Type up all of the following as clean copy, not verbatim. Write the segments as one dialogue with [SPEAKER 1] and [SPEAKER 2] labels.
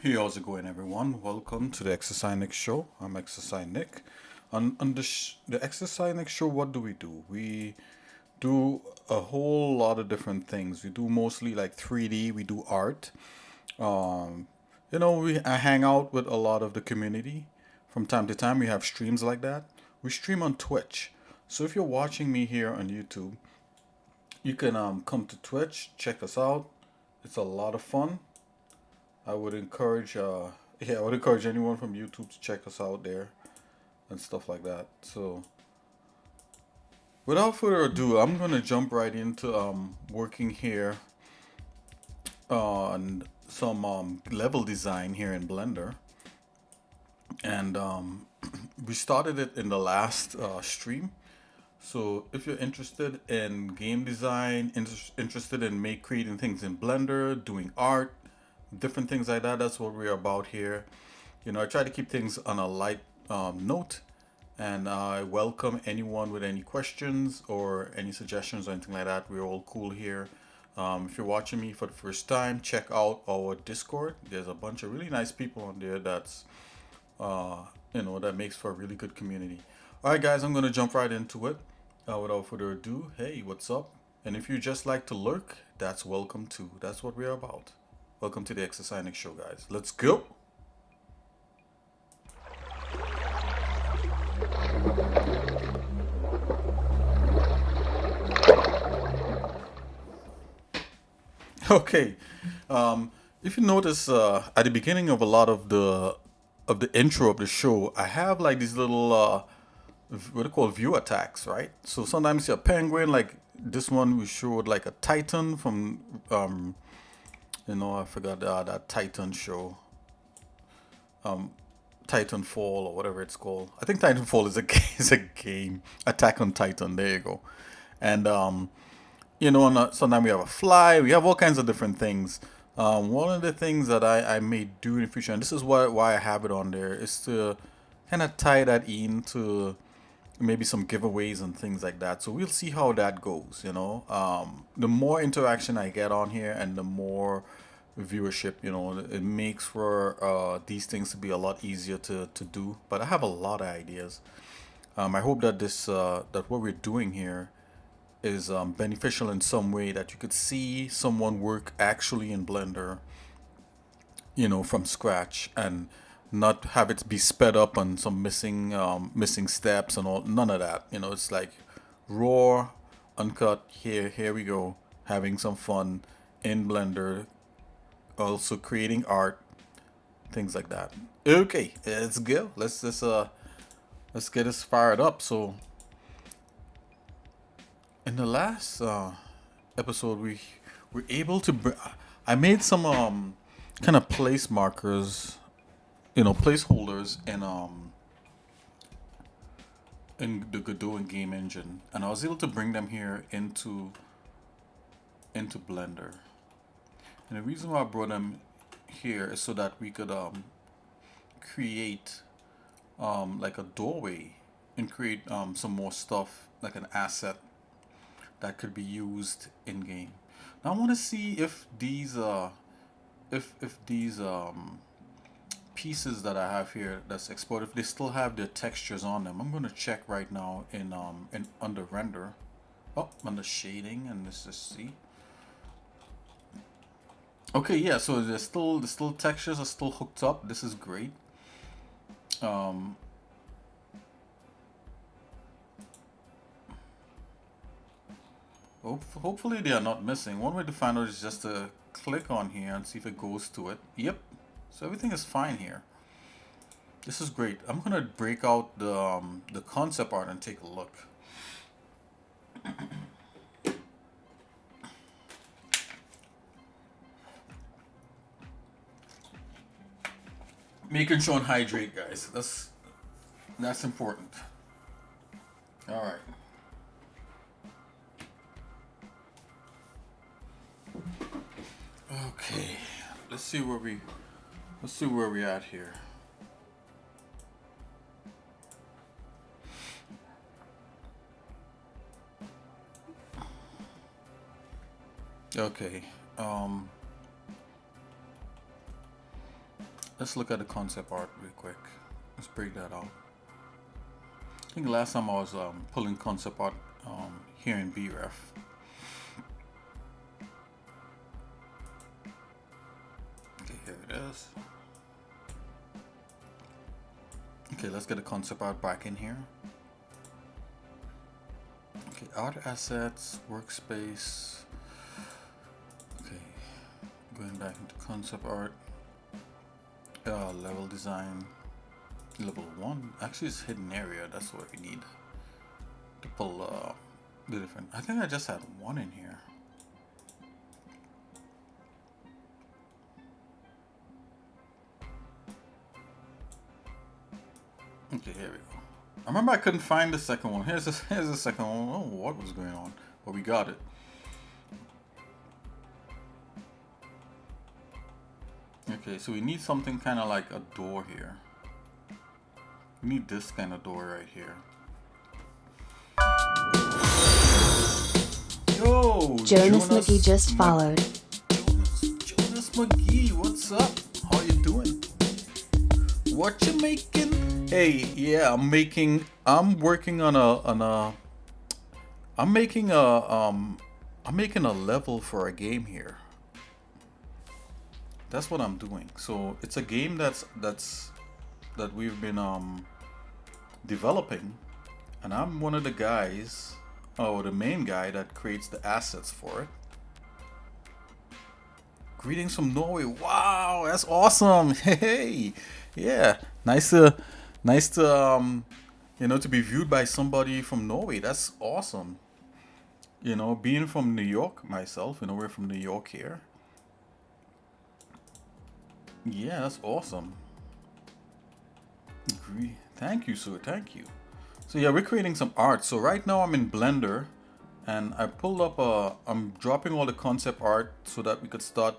[SPEAKER 1] Hey, how's it going, everyone? Welcome to the xsinick show. I'm xsinick. On the xsinick show, what do? We do a whole lot of different things. We do mostly like 3D. We do art. Um, I hang out with a lot of the community. From time to time, we have streams like that. We stream on Twitch. So if you're watching me here on YouTube, you can come to Twitch, check us out. It's a lot of fun. I would encourage, I would encourage anyone from YouTube to check us out there and stuff like that. So, without further ado, I'm gonna jump right into working here on some level design here in Blender, and we started it in the last stream. So, if you're interested in game design, interested in make creating things in Blender, doing art, different things like that, that's what we're about here. I try to keep things on a light note, and I welcome anyone with any questions or any suggestions or anything like that. We're all cool here. If you're watching me for the first time, check out our Discord. There's a bunch of really nice people on there uh, that makes for a really good community. All right, guys, I'm gonna jump right into it. Without further ado, hey, what's up? And if you just like to lurk, that's welcome too. That's what we're about. Welcome to the xsinick show, guys. Let's go. Okay. If you notice, at the beginning of a lot of the intro of the show, I have like these little what they call view attacks, right? So sometimes you're a penguin, like this one we showed like a titan from I forgot that Titan show, Titanfall or whatever it's called. I think Titanfall is a is a game. Attack on Titan. There you go. And sometimes we have a fly. We have all kinds of different things. One of the things that I may do in the future, and this is why I have it on there, is to kind of tie that into maybe some giveaways and things like that. So we'll see how that goes. The more interaction I get on here, and the more viewership, it makes for these things to be a lot easier to do. But I have a lot of ideas. I hope that that what we're doing here is beneficial in some way, that you could see someone work actually in Blender, from scratch, and not have it be sped up on some missing steps and all. None of that. It's like raw, uncut. Here we go, having some fun in Blender, also creating art, things like that. Okay, let's go. Let's get us fired up. So in the last episode, we were able to I made some kind of place markers, placeholders in the Godot and game engine, and I was able to bring them here into Blender. And the reason why I brought them here is so that we could create like a doorway, and create some more stuff like an asset that could be used in game. Now I want to see if these if these pieces that I have here that's exported, if they still have their textures on them. I'm gonna check right now in under render, under shading, and let's just see. Okay, yeah, so the still textures are still hooked up. This is great. Um, Hopefully they are not missing. One way to find out is just to click on here and see if it goes to it. Yep. So everything is fine here. This is great. I'm gonna break out the concept art and take a look. Making sure and hydrate, guys. That's important. All right. Okay. Let's see where we at here. Okay. Let's look at the concept art real quick. Let's break that out. I think last time I was pulling concept art here in BREF. Okay, here it is. Okay, let's get a concept art back in here. Okay, art assets, workspace. Okay, going back into concept art. Level design. Level 1. Actually, it's hidden area. That's what we need to pull the different. I think I just had one in here. Okay, here we go. I remember I couldn't find the second one. Here's the second one. Oh, what was going on? But we got it. Okay, so we need something kind of like a door here. We need this kind of door right here. Yo!
[SPEAKER 2] Jonas McGee just followed.
[SPEAKER 1] Jonas McGee, what's up? How you doing? What you making? Hey, yeah, I'm making a level for a game here. That's what I'm doing. So it's a game that we've been developing, and I'm one of the guys, the main guy that creates the assets for it. Greetings from Norway. Wow, that's awesome. Hey, yeah, nice to to be viewed by somebody from Norway. That's awesome. Being from New York myself, we're from New York here. Yeah, that's awesome. Thank you, sir. Thank you. So yeah, we're creating some art. So right now I'm in Blender, and I pulled up I'm dropping all the concept art so that we could start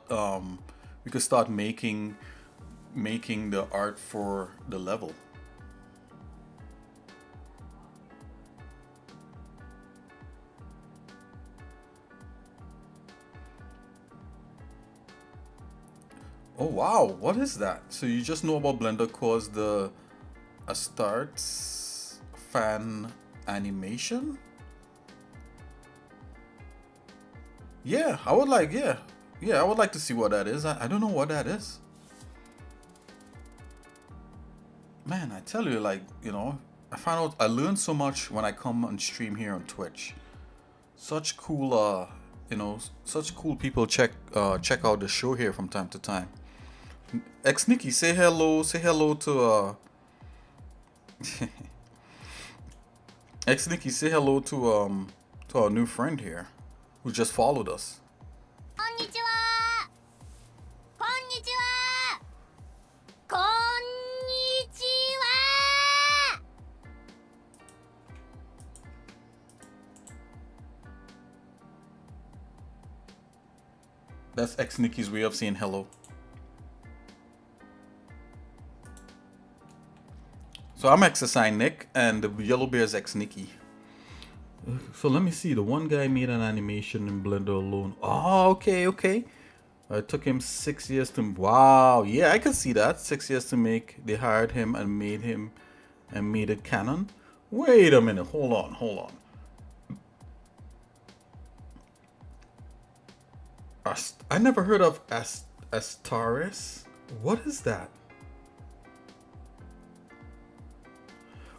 [SPEAKER 1] making the art for the level. Oh wow, what is that? So you just know about Blender caused a start fan animation? Yeah, I would like to see what that is. I don't know what that is. Man, I tell you, I learned so much when I come and stream here on Twitch. Such cool such cool people check out the show here from time to time. xsinick, say hello to xsinick, say hello to our new friend here who just followed us.
[SPEAKER 3] Konnichiwa. Konnichiwa. Konnichiwa.
[SPEAKER 1] That's xsnick's way of saying hello. So I'm xsinick, and the yellow bear is xsnick. So let me see. The one guy made an animation in Blender alone. Oh, okay. It took him 6 years to. Wow, yeah, I can see that. 6 years to make. They hired him and made it canon. Wait a minute. Hold on. I never heard of Astaris. What is that?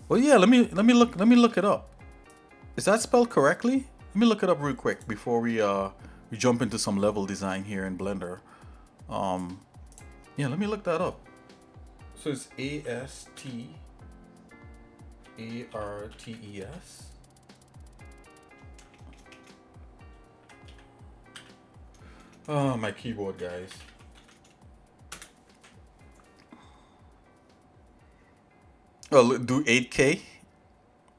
[SPEAKER 1] Well, yeah. Let me look it up. Is that spelled correctly? Let me look it up real quick before we jump into some level design here in Blender. Yeah, let me look that up. So it's Astares. Oh, my keyboard, guys. Oh, do 8K.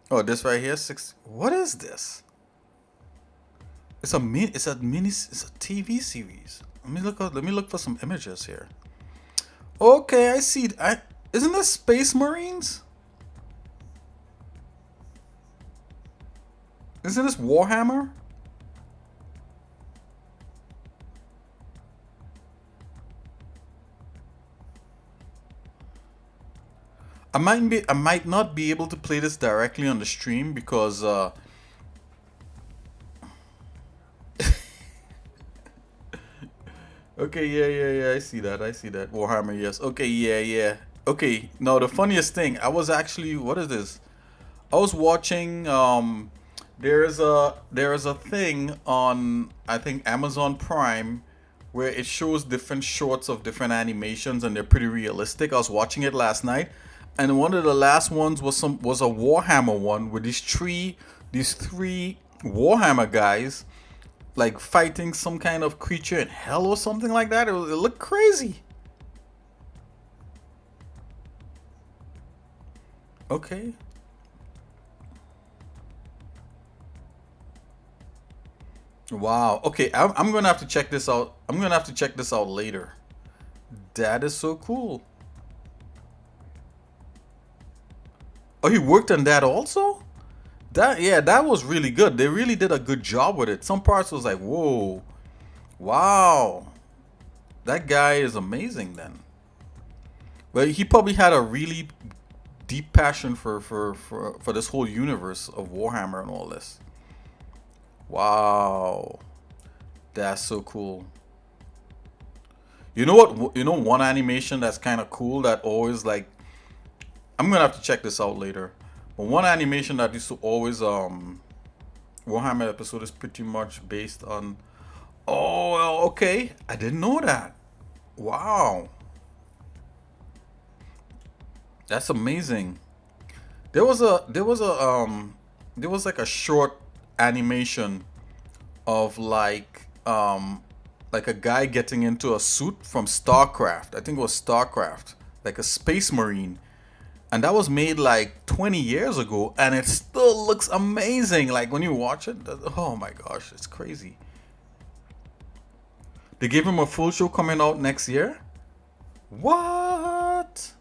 [SPEAKER 1] Oh, this right here, 6. What is this? It's a TV series. Let me look for some images here. Okay, I see. Isn't this Space Marines? Isn't this Warhammer? I might not be able to play this directly on the stream because okay, yeah, I see that. I see that. Warhammer, yes. Okay, yeah. Okay, now the funniest thing, I was actually, what is this? I was watching there is a thing on, I think, Amazon Prime, where it shows different shorts of different animations and they're pretty realistic. I was watching it last night, and one of the last ones was a Warhammer one with these three Warhammer guys like fighting some kind of creature in hell or something like that. It looked crazy. Okay. Wow. Okay, I'm gonna have to check this out. I'm gonna have to check this out later. That is so cool. Oh, he worked on that also? That was really good. They really did a good job with it. Some parts was like, whoa, wow, that guy is amazing. Then, well, he probably had a really deep passion for this whole universe of Warhammer and all this. Wow, that's so cool. You know what? You know one animation that's kind of cool that always like. I'm gonna have to check this out later. But one animation that used to always Warhammer episode is pretty much based on. Oh, well, okay. I didn't know that. Wow, that's amazing. There was like a short animation of like a guy getting into a suit from StarCraft. I think it was StarCraft, like a space marine, and that was made like 20 years ago, and it still looks amazing. Like when you watch it, oh my gosh, it's crazy. They gave him a full show coming out next year. What?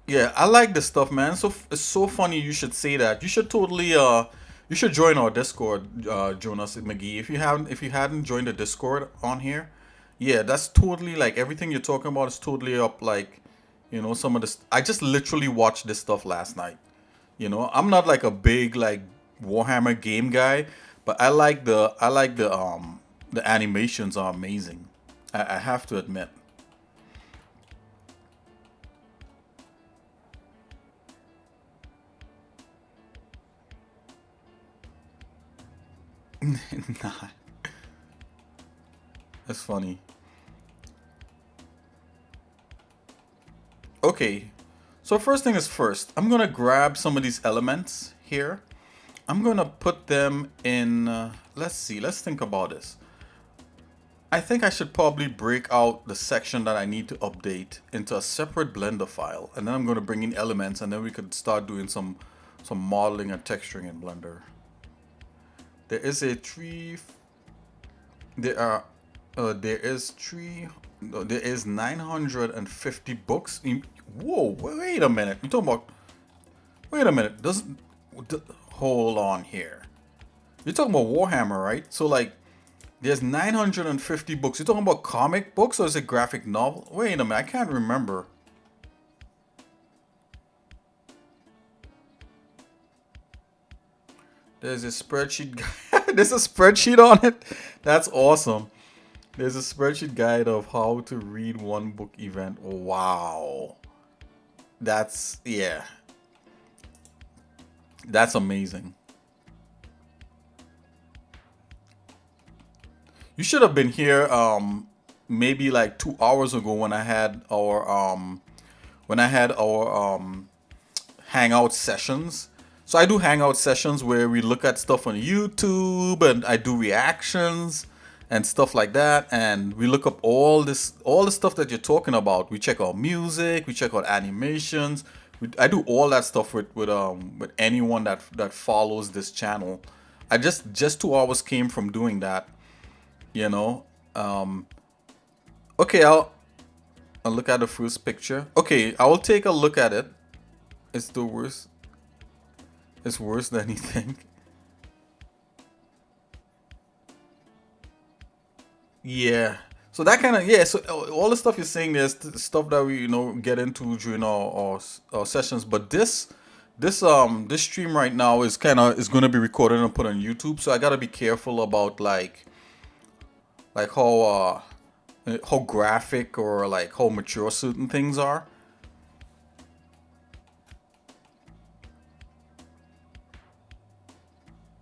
[SPEAKER 1] Yeah, I like this stuff, man. So it's so funny you should say that. You should totally you should join our Discord, Jonas McGee. If you hadn't joined the Discord on here, yeah, that's totally like everything you're talking about is totally up like, some of this I just literally watched this stuff last night. I'm not like a big like Warhammer game guy, but I like the animations are amazing. I have to admit. Nah, that's funny. Okay, so first thing is first, I'm gonna grab some of these elements here. I'm gonna put them in. Let's see. Let's think about this. I think I should probably break out the section that I need to update into a separate Blender file, and then I'm gonna bring in elements, and then we could start doing some modeling and texturing in Blender. There is a tree. There are. There is three. No, there is 950 books. Whoa! Wait a minute. You talking about? Wait a minute. Hold on here. You're talking about Warhammer, right? So like, there's 950 books. You're talking about comic books or is it graphic novel? Wait a minute. I can't remember. There's a spreadsheet. There's a spreadsheet on it. That's awesome. There's a spreadsheet guide of how to read one book event. Wow. That's, yeah. That's amazing. You should have been here maybe like 2 hours ago when I had our hangout sessions. So I do hangout sessions where we look at stuff on YouTube and I do reactions and stuff like that, and we look up all the stuff that you're talking about. We check out music, we check out animations. I do all that stuff with anyone that follows this channel. I just 2 hours came from doing that, you know. Um, okay, I'll look at the first picture. Okay, I will take a look at it. It's the worst. It's worse than you think. Yeah. So that kind of, yeah. So all the stuff you're saying, there's stuff that we get into during our sessions. But this stream right now is gonna be recorded and put on YouTube. So I gotta be careful about like how graphic or like how mature certain things are.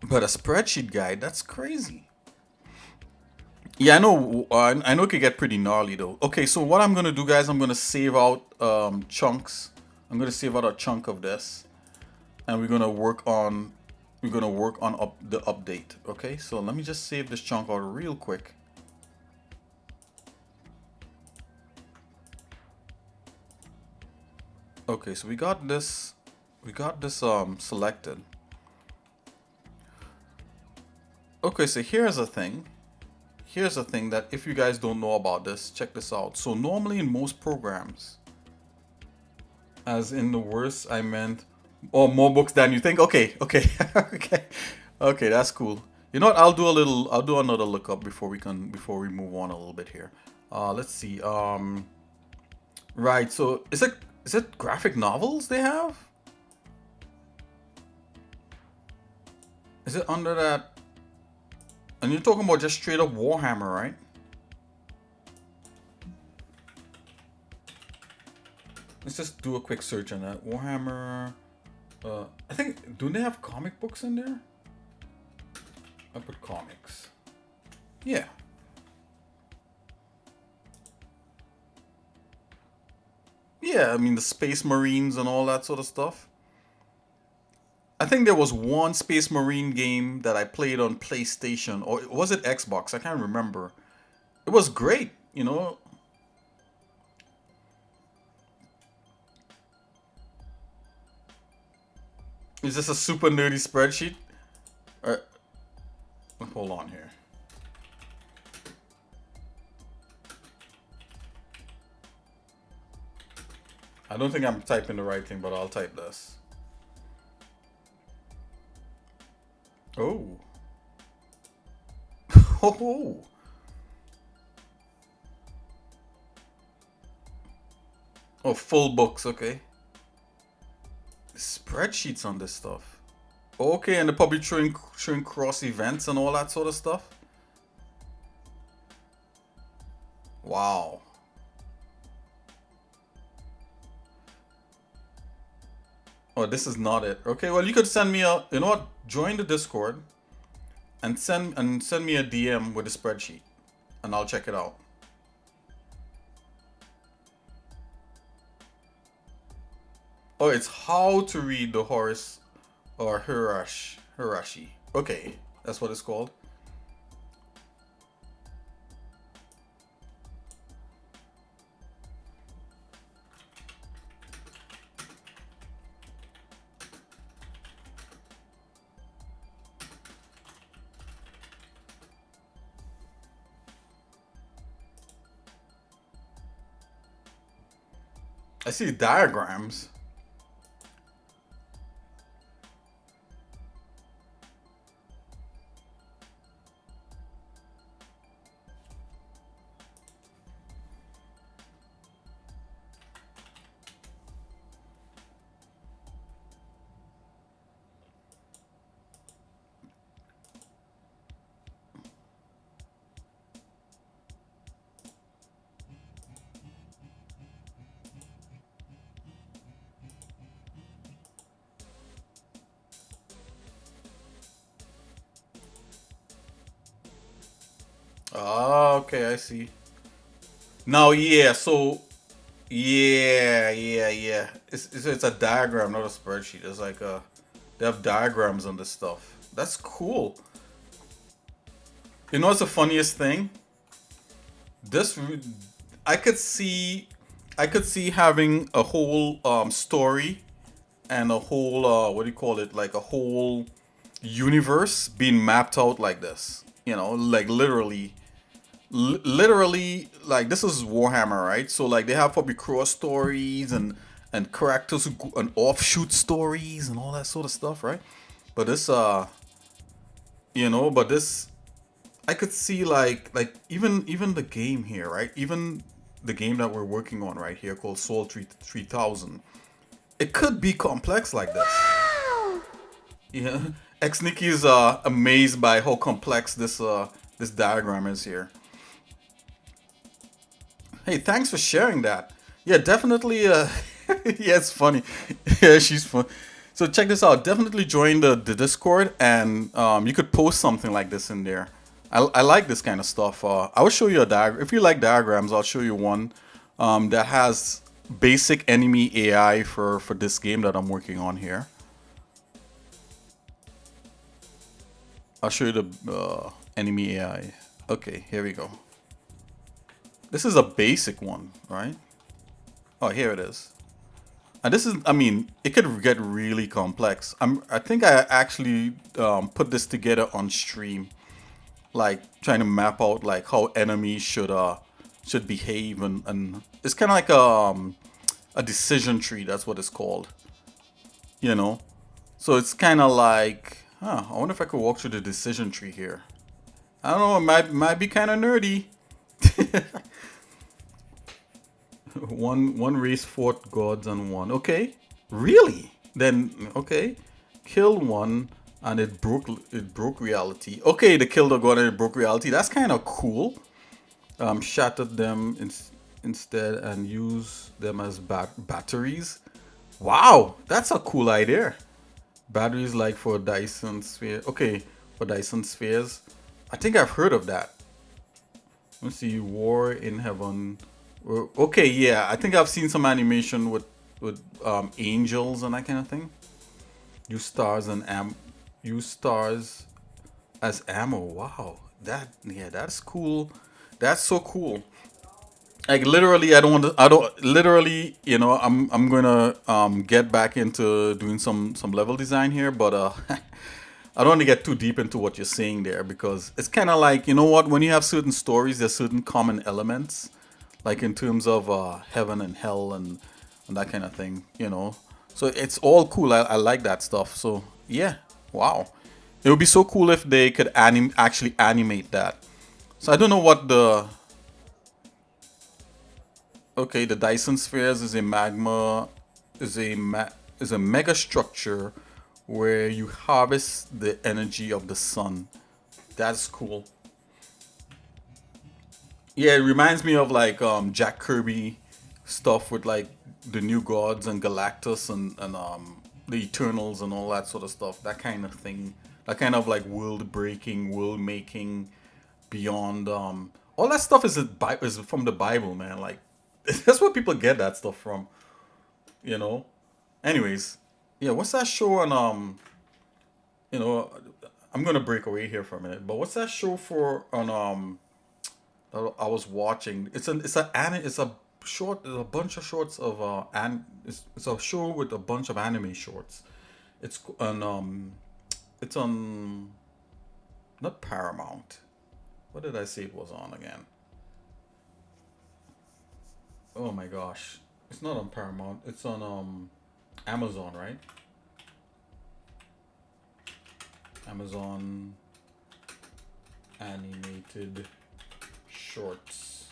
[SPEAKER 1] But a spreadsheet guide, that's crazy. Yeah, I know. I know it could get pretty gnarly though. Okay, so what I'm gonna do, guys, I'm gonna save out chunks. I'm gonna save out a chunk of this, and we're gonna work on the update. Okay, so let me just save this chunk out real quick. Okay, so we got this selected. Okay, so here's a thing that if you guys don't know about this, check this out. So normally in most programs, as in the worst, I meant, oh, more books than you think. Okay, okay, okay, okay. That's cool. You know what? I'll do another lookup before we move on a little bit here. Let's see. Right. So is it graphic novels they have? Is it under that? And you're talking about just straight up Warhammer, right? Let's just do a quick search on that. Warhammer. I think, do they have comic books in there? I put comics. Yeah. Yeah, I mean the Space Marines and all that sort of stuff. I think there was one Space Marine game that I played on PlayStation, or was it Xbox? I can't remember. It was great. Is this a super nerdy spreadsheet? Uh, Hold on here. I don't think I'm typing the right thing, but I'll type this. Oh. Oh. Oh, full books, okay. Spreadsheets on this stuff. Okay, and they're probably showing cross events and all that sort of stuff. Wow. Oh, this is not it. Okay, well you could send me you know what? Join the Discord and send me a DM with a spreadsheet, and I'll check it out. Oh, it's how to read the Horus or Hirashi. Okay, that's what it's called. I see diagrams. Ah, okay, I see. Now, yeah, so yeah. It's a diagram, not a spreadsheet. It's like they have diagrams on this stuff. That's cool. You know what's the funniest thing? This I could see having a whole story and a whole what do you call it? Like a whole universe being mapped out like this. Like literally, like this is Warhammer, right? So like they have probably cross stories and and characters and offshoot stories and all that sort of stuff, right? But this, but this, I could see like even the game here, right? Even the game that we're working on right here called Soul 3000. It could be complex like this. Yeah, xsinick is amazed by how complex this diagram is here. Hey, thanks for sharing that. Yeah, definitely. Yeah, it's funny. Yeah, she's fun. So check this out. Definitely join the Discord, and you could post something like this in there. I like this kind of stuff. I will show you a diagram. If you like diagrams, I'll show you one that has basic enemy AI for this game that I'm working on here. I'll show you the enemy AI. Okay, here we go. This is a basic one, right? Oh, here it is. And this is, I mean, it could get really complex. I think I actually put this together on stream, like trying to map out like how enemies should behave, and it's kind of like a decision tree. That's what it's called, you know. So it's kind of like, I wonder if I could walk through the decision tree here. I don't know. It might be kind of nerdy. One race fought gods and won. Okay, really? Then okay, killed one and it broke reality. Okay, they killed a god and it broke reality. That's kind of cool. Shattered them instead and used them as batteries. Wow, that's a cool idea. Batteries like for Dyson sphere. Okay, for Dyson spheres. I think I've heard of that. Let's see, War in Heaven. Okay, yeah, I think I've seen some animation with angels and that kind of thing. Use stars as ammo. Wow, that's cool. That's so cool. Like literally, I don't want to. I don't literally. I'm gonna get back into doing some level design here, but I don't want to get too deep into what you're saying there because it's kind of like, you know what, when you have certain stories, there's certain common elements, like in terms of heaven and hell and that kind of thing, you know. So it's all cool. I like that stuff. So yeah, wow, it would be so cool if they could actually animate that. So I don't know what the okay, the Dyson spheres is a magma is a mega structure where you harvest the energy of the sun. That's cool. Yeah, it reminds me of like Jack Kirby stuff with like the New Gods and Galactus and the Eternals and all that sort of stuff. That kind of thing. That kind of like world breaking, world making beyond all that stuff is from the Bible, man. Like that's where people get that stuff from, you know. Anyways, yeah, what's that show on you know, I'm gonna break away here for a minute, but what's that show for on that I was watching? It's a short, it's a bunch of shorts of it's a show with a bunch of anime shorts. It's on not Paramount. What did I say it was on again? Oh my gosh. It's not on Paramount. It's on Amazon, right? Amazon animated shorts.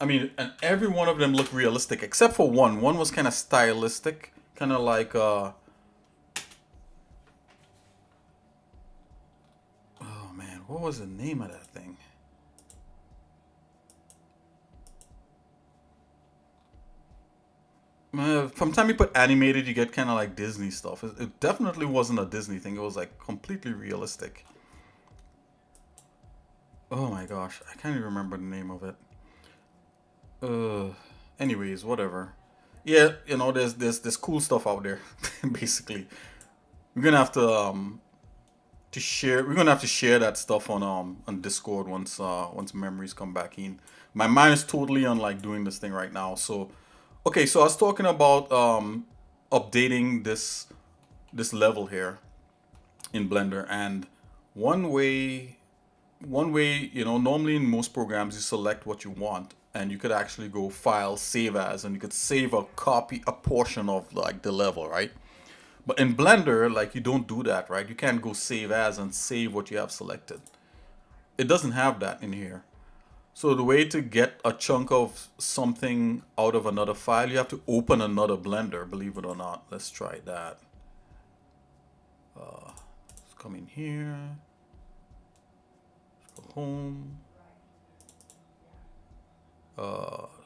[SPEAKER 1] I mean, and every one of them looked realistic except for one. One was kind of stylistic, kind of like oh man, what was the name of that thing? From the time you put animated, you get kind of like Disney stuff. It definitely wasn't a Disney thing. It was like completely realistic. Oh my gosh, I can't even remember the name of it. Anyways, whatever. Yeah, you know, there's cool stuff out there. Basically, we're gonna have to share. We're gonna have to share that stuff on Discord once memories come back in. My mind is totally on like doing this thing right now. So, okay, so I was talking about updating this level here in Blender, and one way, you know, normally in most programs you select what you want, and you could actually go file save as, and you could save a copy, a portion of like the level, right? But in Blender, like you don't do that, right? You can't go save as and save what you have selected. It doesn't have that in here. So the way to get a chunk of something out of another file, you have to open another Blender, believe it or not. Let's try that. Let's come in here. Let's go home.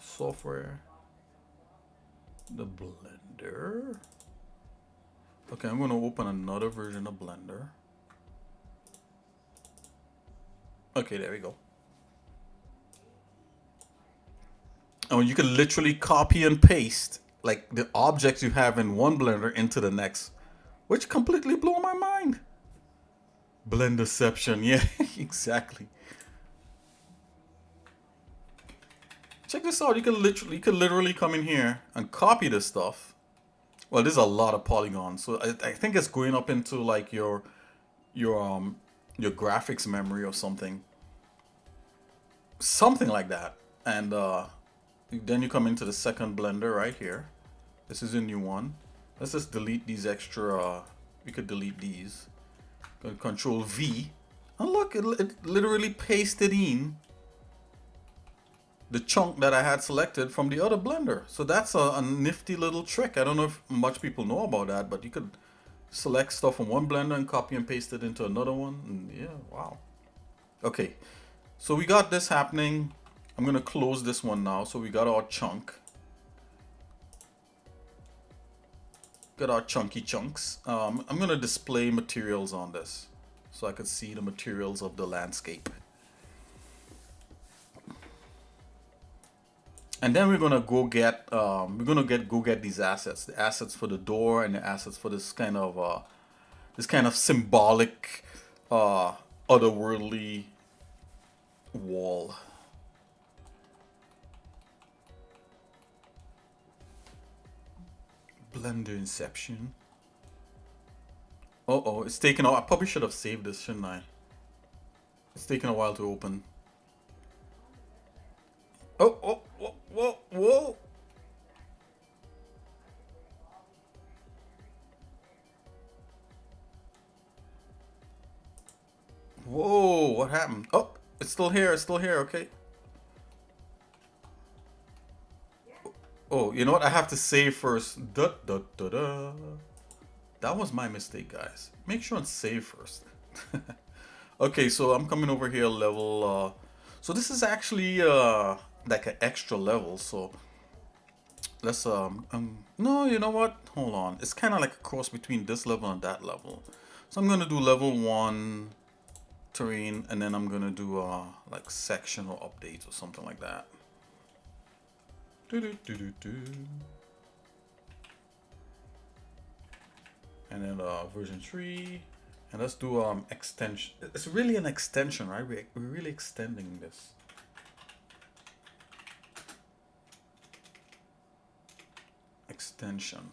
[SPEAKER 1] Software. The Blender. Okay, I'm going to open another version of Blender. Okay, there we go. And you can literally copy and paste like the objects you have in one Blender into the next, which completely blew my mind. Blenderception, yeah, exactly. Check this out. You can literally come in here and copy this stuff. Well, there's a lot of polygons, so I think it's going up into like your graphics memory or something like that. And then you come into the second Blender right here. This is a new one. Let's just delete these extra. We could delete these. Control V, and look, it literally pasted in the chunk that I had selected from the other Blender. So that's a nifty little trick. I don't know if much people know about that, but you could select stuff from one Blender and copy and paste it into another one. And yeah, wow. Okay, so we got this happening. I'm gonna close this one now. So we got our chunk. Got our chunky chunks. I'm gonna display materials on this so I could see the materials of the landscape. And then we're gonna go get these assets, the assets for the door and the assets for this kind of symbolic, otherworldly wall. Blender Inception. Uh-oh, it's taking a while. I probably should have saved this, shouldn't I? It's taking a while to open. Oh, whoa, whoa, whoa. Whoa, what happened? Oh, it's still here, okay. Oh, you know what? I have to save first. Da, da, da, da. That was my mistake, guys. Make sure and save first. Okay, so I'm coming over here level. So this is actually like an extra level. So let's no, you know what? Hold on. It's kind of like a cross between this level and that level. So I'm gonna do level 1 terrain, and then I'm gonna do like sectional updates or something like that. And then version 3, and let's do extension. It's really an extension, right? We're really extending this. Extension.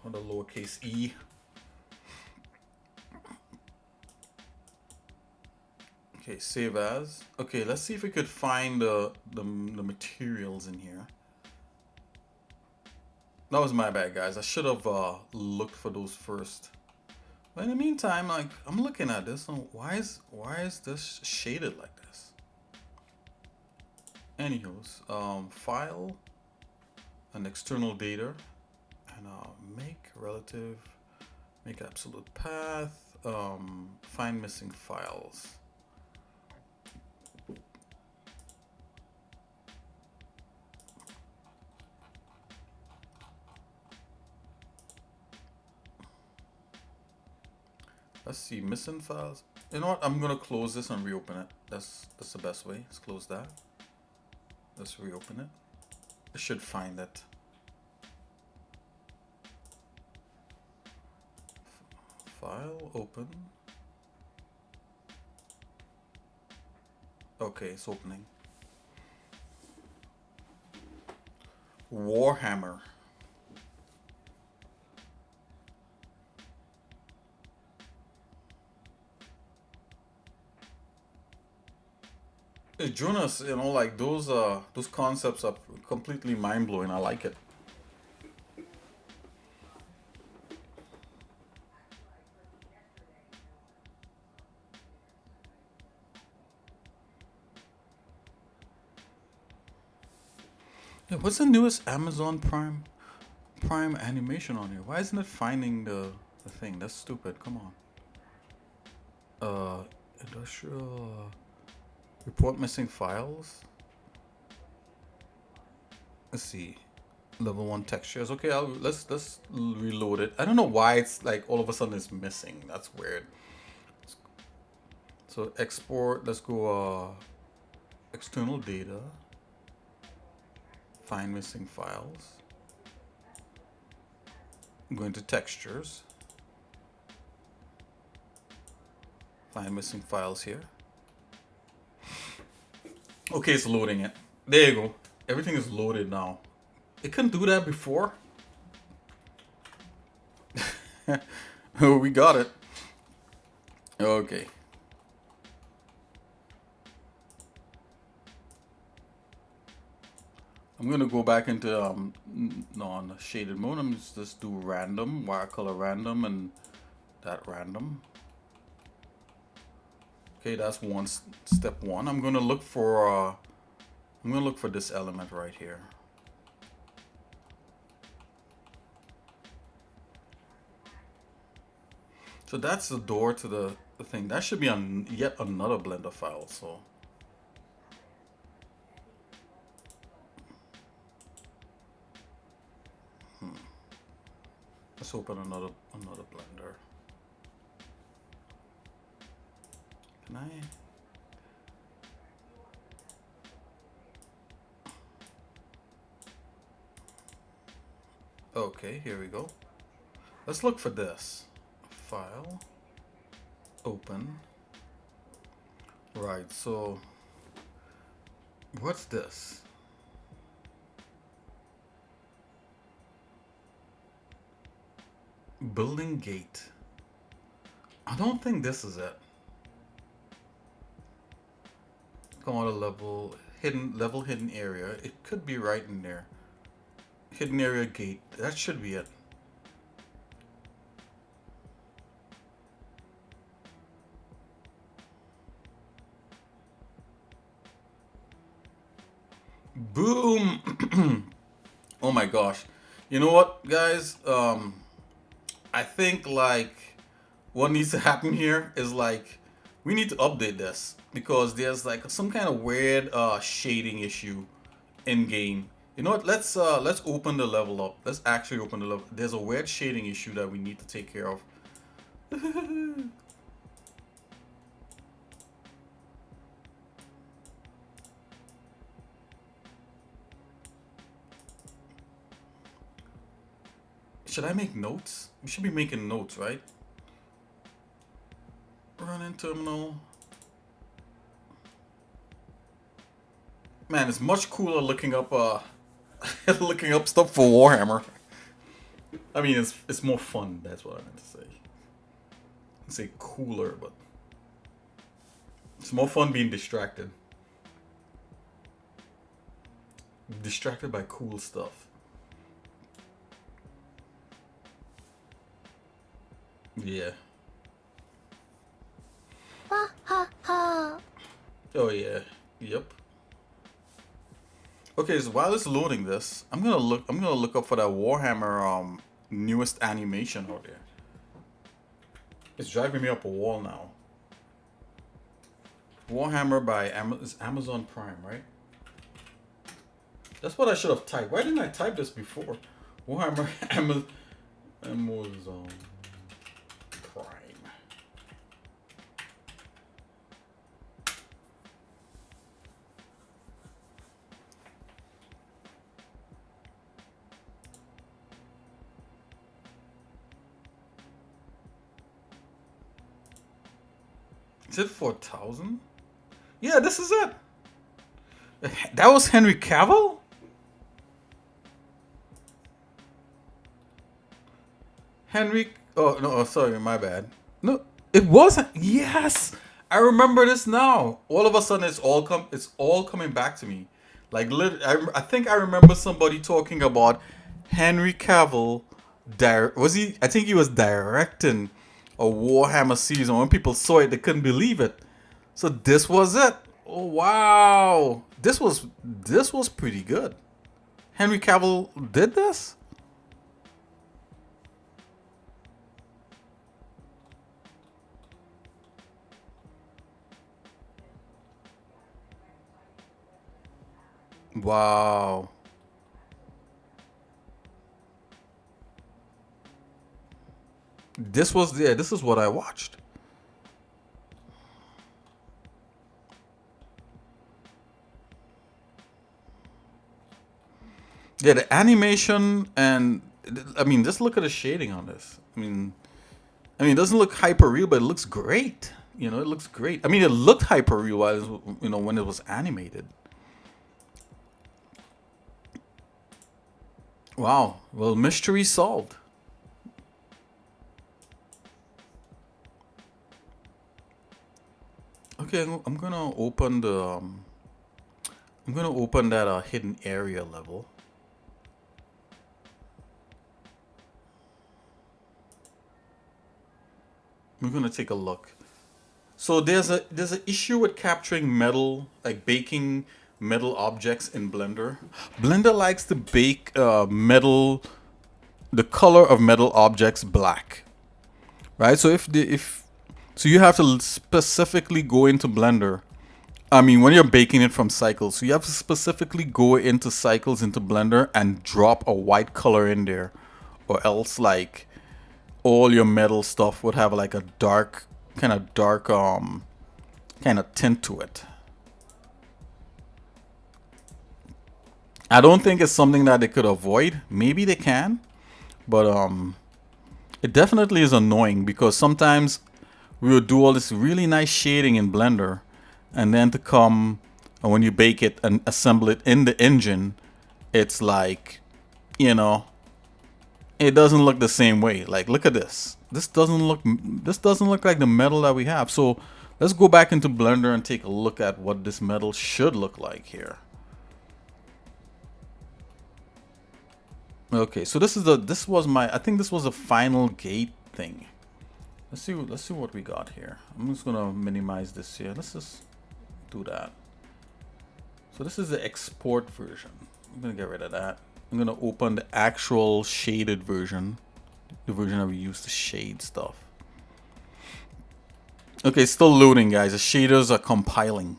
[SPEAKER 1] Or the lowercase e. Okay, save as. Okay, let's see if we could find the materials in here. That was my bad, guys. I should have looked for those first. But in the meantime, like I'm looking at this, and why is this shaded like this? Anywho's, file, and external data, and make relative, make absolute path, find missing files. Let's see, missing files. You know what? I'm gonna close this and reopen it. That's the best way. Let's close that. Let's reopen it. I should find it. File, open. Okay, it's opening. Warhammer. Jonas, like those concepts are completely mind blowing. I like it. Yeah, what's the newest Amazon Prime animation on here? Why isn't it finding the thing? That's stupid. Come on. Industrial report missing files. Let's see. Level 1 textures. Okay, let's reload it. I don't know why it's like all of a sudden it's missing. That's weird. So export. Let's go external data. Find missing files. I'm going to textures. Find missing files here. Okay, it's loading it. There you go. Everything is loaded now. It couldn't do that before. Oh, we got it. Okay. I'm gonna go back into non-shaded mode. I'm just do random, wire color random, and that random. Okay, that's step one. I'm gonna look for this element right here. So that's the door to the thing. That should be on yet another Blender file. So let's open another Blender. Can I? Okay, here we go. Let's look for this. File. Open. Right, so what's this? Building gate. I don't think this is it. Go on a level, hidden area. It could be right in there. Hidden area gate. That should be it. Boom! Oh my gosh. You know what, guys? I think like what needs to happen here is like we need to update this because there's like some kind of weird shading issue in game. You know what? Let's open the level up. Let's actually open the level. There's a weird shading issue that we need to take care of. Should I make notes? We should be making notes, right? Running terminal. Man, it's much cooler looking up looking up stuff for Warhammer. I mean, it's more fun. That's what I meant to say. I'd say cooler, but it's more fun being distracted. Distracted by cool stuff. Yeah.
[SPEAKER 3] Ha ha ha.
[SPEAKER 1] Oh yeah. Yep. Okay, so while it's loading this, I'm gonna look up for that Warhammer newest animation out there. It's driving me up a wall now. Warhammer by Amazon Prime, right? That's what I should have typed. Why didn't I type this before? Warhammer Amazon Prime. Is it 4,000? Yeah, this is it. That was Henry Cavill? Henry. Oh, no. Oh, sorry. My bad. No, it wasn't. Yes. I remember this now. All of a sudden, it's all coming back to me. Like, I think I remember somebody talking about Henry Cavill. Was he? I think he was directing a Warhammer series, and when people saw it, they couldn't believe it. So this was it. Oh wow, this was pretty good. Henry Cavill did this. Wow. This is what I watched. Yeah, the animation and I mean, just look at the shading on this. I mean, it doesn't look hyper real, but it looks great. You know, it looks great. I mean, it looked hyper real when it was animated. Wow. Well, mystery solved. Okay, I'm gonna open that hidden area level. We're gonna take a look. So there's an issue with capturing metal, like baking metal objects in Blender. Blender likes to bake the color of metal objects black, right? So so you have to specifically go into Blender. I mean, when you're baking it from Cycles, so you have to specifically go into Cycles into Blender and drop a white color in there, or else like all your metal stuff would have like a dark kind of tint to it. I don't think it's something that they could avoid. Maybe they can, but it definitely is annoying because sometimes we will do all this really nice shading in Blender, and then to come and when you bake it and assemble it in the engine, it's like, you know, it doesn't look the same way. Like, look at this. This doesn't look like the metal that we have. So let's go back into Blender and take a look at what this metal should look like here. Okay, so I think this was a final gate thing. Let's see what we got here. I'm just gonna minimize this here. Let's just do that. So this is the export version. I'm gonna get rid of that. I'm gonna open the actual shaded version, the version that we use to shade stuff. Okay, still loading, guys. The shaders are compiling.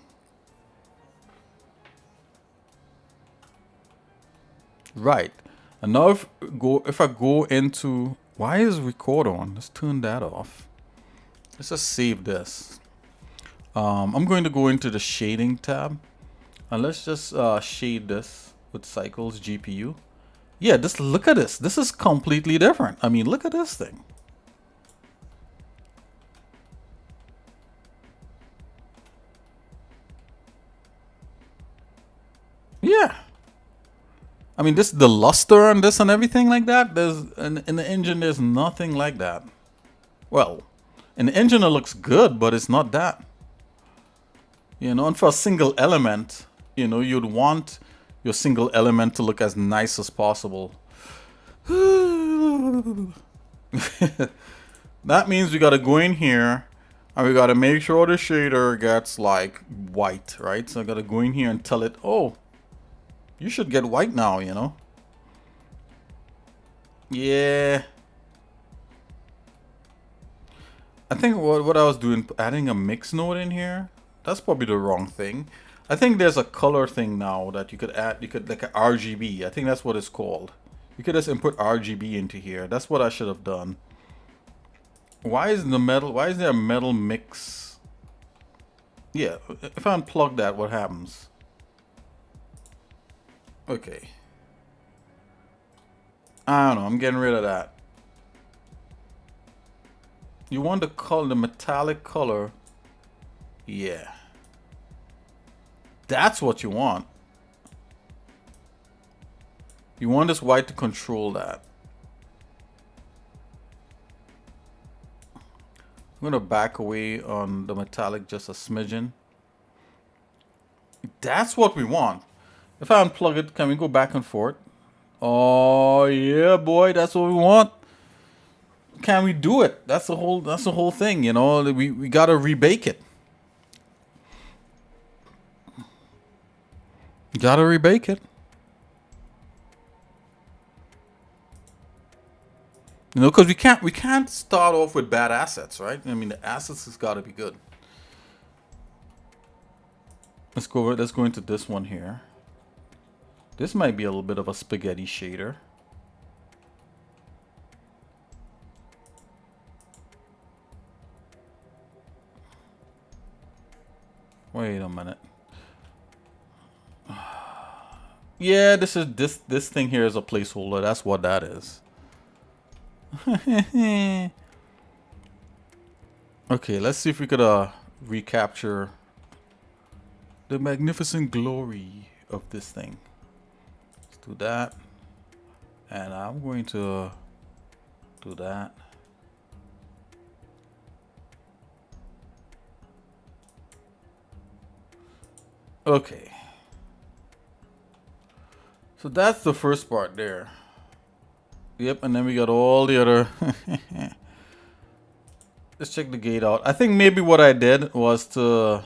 [SPEAKER 1] Right. And now if I go into, why is record on? Let's turn that off. Let's just save this. I'm going to go into the shading tab, and let's just shade this with Cycles GPU. Yeah, look at this. This is completely different. I mean, look at this thing. Yeah. I mean, the luster on this and everything like that. In the engine, there's nothing like that. Well, in the engine it looks good, but it's not that. You know, and for a single element, you know, you'd want your single element to look as nice as possible. That means we gotta go in here and we gotta make sure the shader gets like white, right? So I gotta go in here and tell it, oh, you should get white now, you know? Yeah. I think what I was doing, adding a mix node in here, that's probably the wrong thing. I think there's a color thing now that you could add. You could, like a RGB. I think that's what it's called. You could just input RGB into here. That's what I should have done. Why is there a metal mix? Yeah, if I unplug that, what happens? Okay. I don't know, I'm getting rid of that. You want the color, the metallic color. Yeah. That's what you want. You want this white to control that. I'm gonna back away on the metallic just a smidgen. That's what we want. If I unplug it, can we go back and forth? Oh yeah, boy, that's what we want. Can we do it? That's the whole thing, you know. We gotta rebake it. Gotta rebake it. You know, because we can't start off with bad assets, right? I mean, the assets has got to be good. Let's go into this one here. This might be a little bit of a spaghetti shader. Wait a minute. Yeah, this thing here is a placeholder. That's what that is. Okay, let's see if we could recapture the magnificent glory of this thing. Let's do that. And I'm going to do that. Okay. So that's the first part there. Yep, and then we got all the other. Let's check the gate out. I think maybe what I did was to...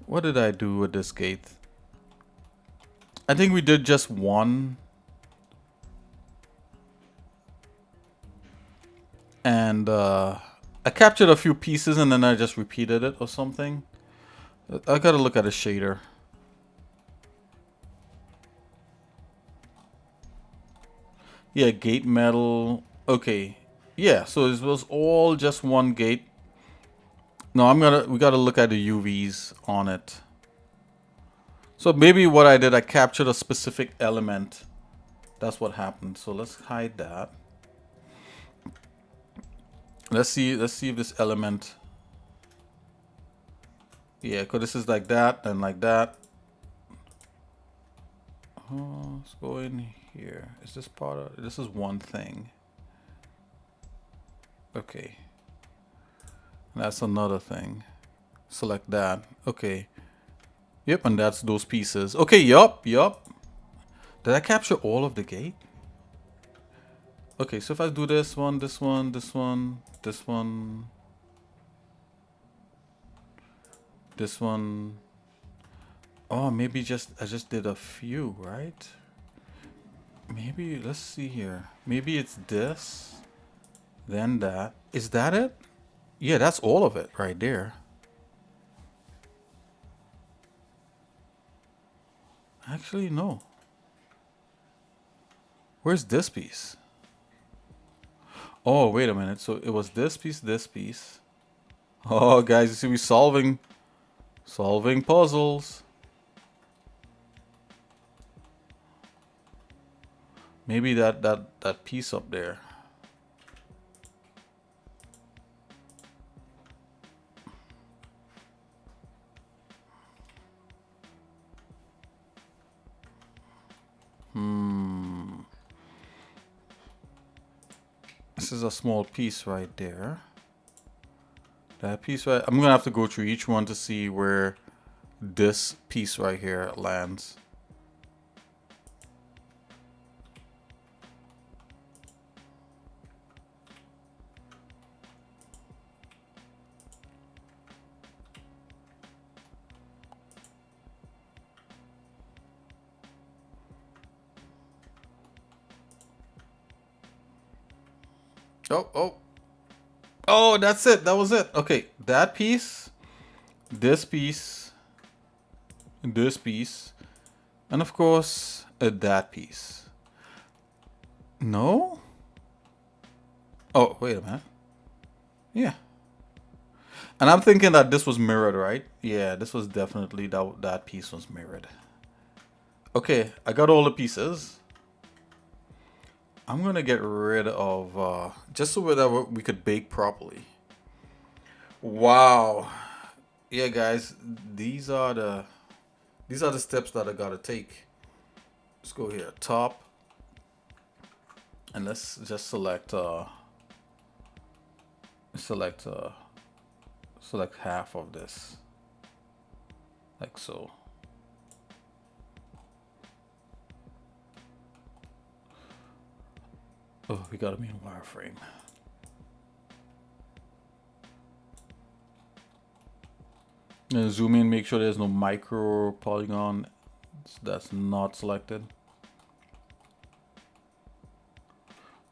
[SPEAKER 1] What did I do with this gate? I think we did just one. And I captured a few pieces and then I just repeated it or something. I gotta look at a shader. Yeah, gate metal. Okay. Yeah, so it was all just one gate. No, we gotta look at the UVs on it. So maybe what I did, I captured a specific element. That's what happened. So let's hide that. Let's see if this element. Yeah, because this is like that and like that. Oh, let's go in here. Is this part of... This is one thing. Okay. That's another thing. Select that. Okay. Yep, and that's those pieces. Okay, yup. Did I capture all of the gate? Okay, so if I do this one, this one, this one, this one, this one. Oh, maybe I just did a few, right? Maybe, let's see here. Maybe it's this, then that. Is that it? Yeah, that's all of it right there. Actually, no. Where's this piece? Oh, wait a minute. So it was this piece, this piece. Oh, guys, you see we solving puzzles. Maybe that piece up there. This is a small piece right there. That piece right... I'm gonna have to go through each one to see where this piece right here lands. Oh, that's it. That was it. Okay, that piece, this piece, this piece, and of course, that piece. No? Oh, wait a minute. Yeah. And I'm thinking that this was mirrored, right? Yeah, this was definitely, that piece was mirrored. Okay, I got all the pieces. I'm gonna get rid of just so that we could bake properly. Wow. Yeah, guys, these are the steps that I gotta take. Let's go here, top, and let's just select select select half of this, like so. Oh, we got to be in wireframe. And zoom in, make sure there's no micro polygon that's not selected.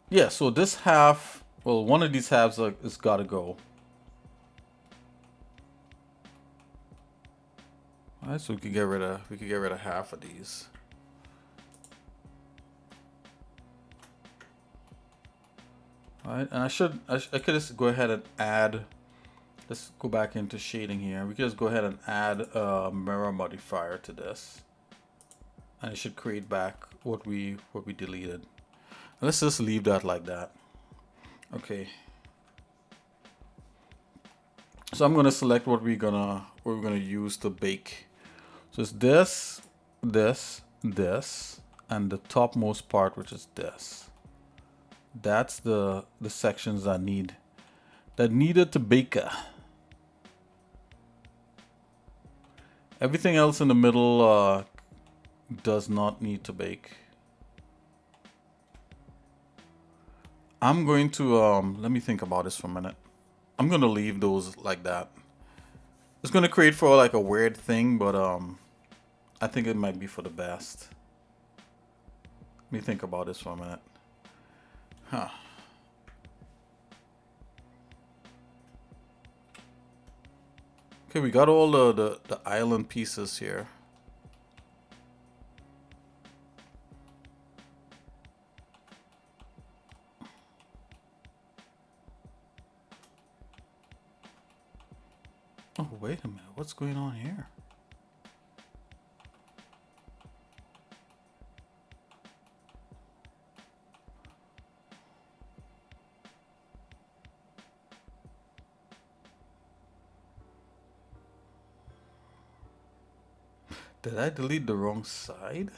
[SPEAKER 1] Yeah, so this half, well, one of these halves is gotta go. All right, so we could get rid of half of these. All right, and I could just go ahead and add. Let's go back into shading here. We can just go ahead and add a mirror modifier to this, and it should create back what we deleted. Let's just leave that like that. Okay. So I'm gonna select what we're gonna use to bake. So it's this, this, this, and the topmost part, which is this. That's the sections that needed to bake. Everything else in the middle does not need to bake. I'm going to let me think about this for a minute. I'm gonna leave those like that. It's gonna create for like a weird thing, but I think it might be for the best. Let me think about this for a minute. Huh. Okay, we got all the island pieces here. Oh, wait a minute. What's going on here? Did I delete the wrong side?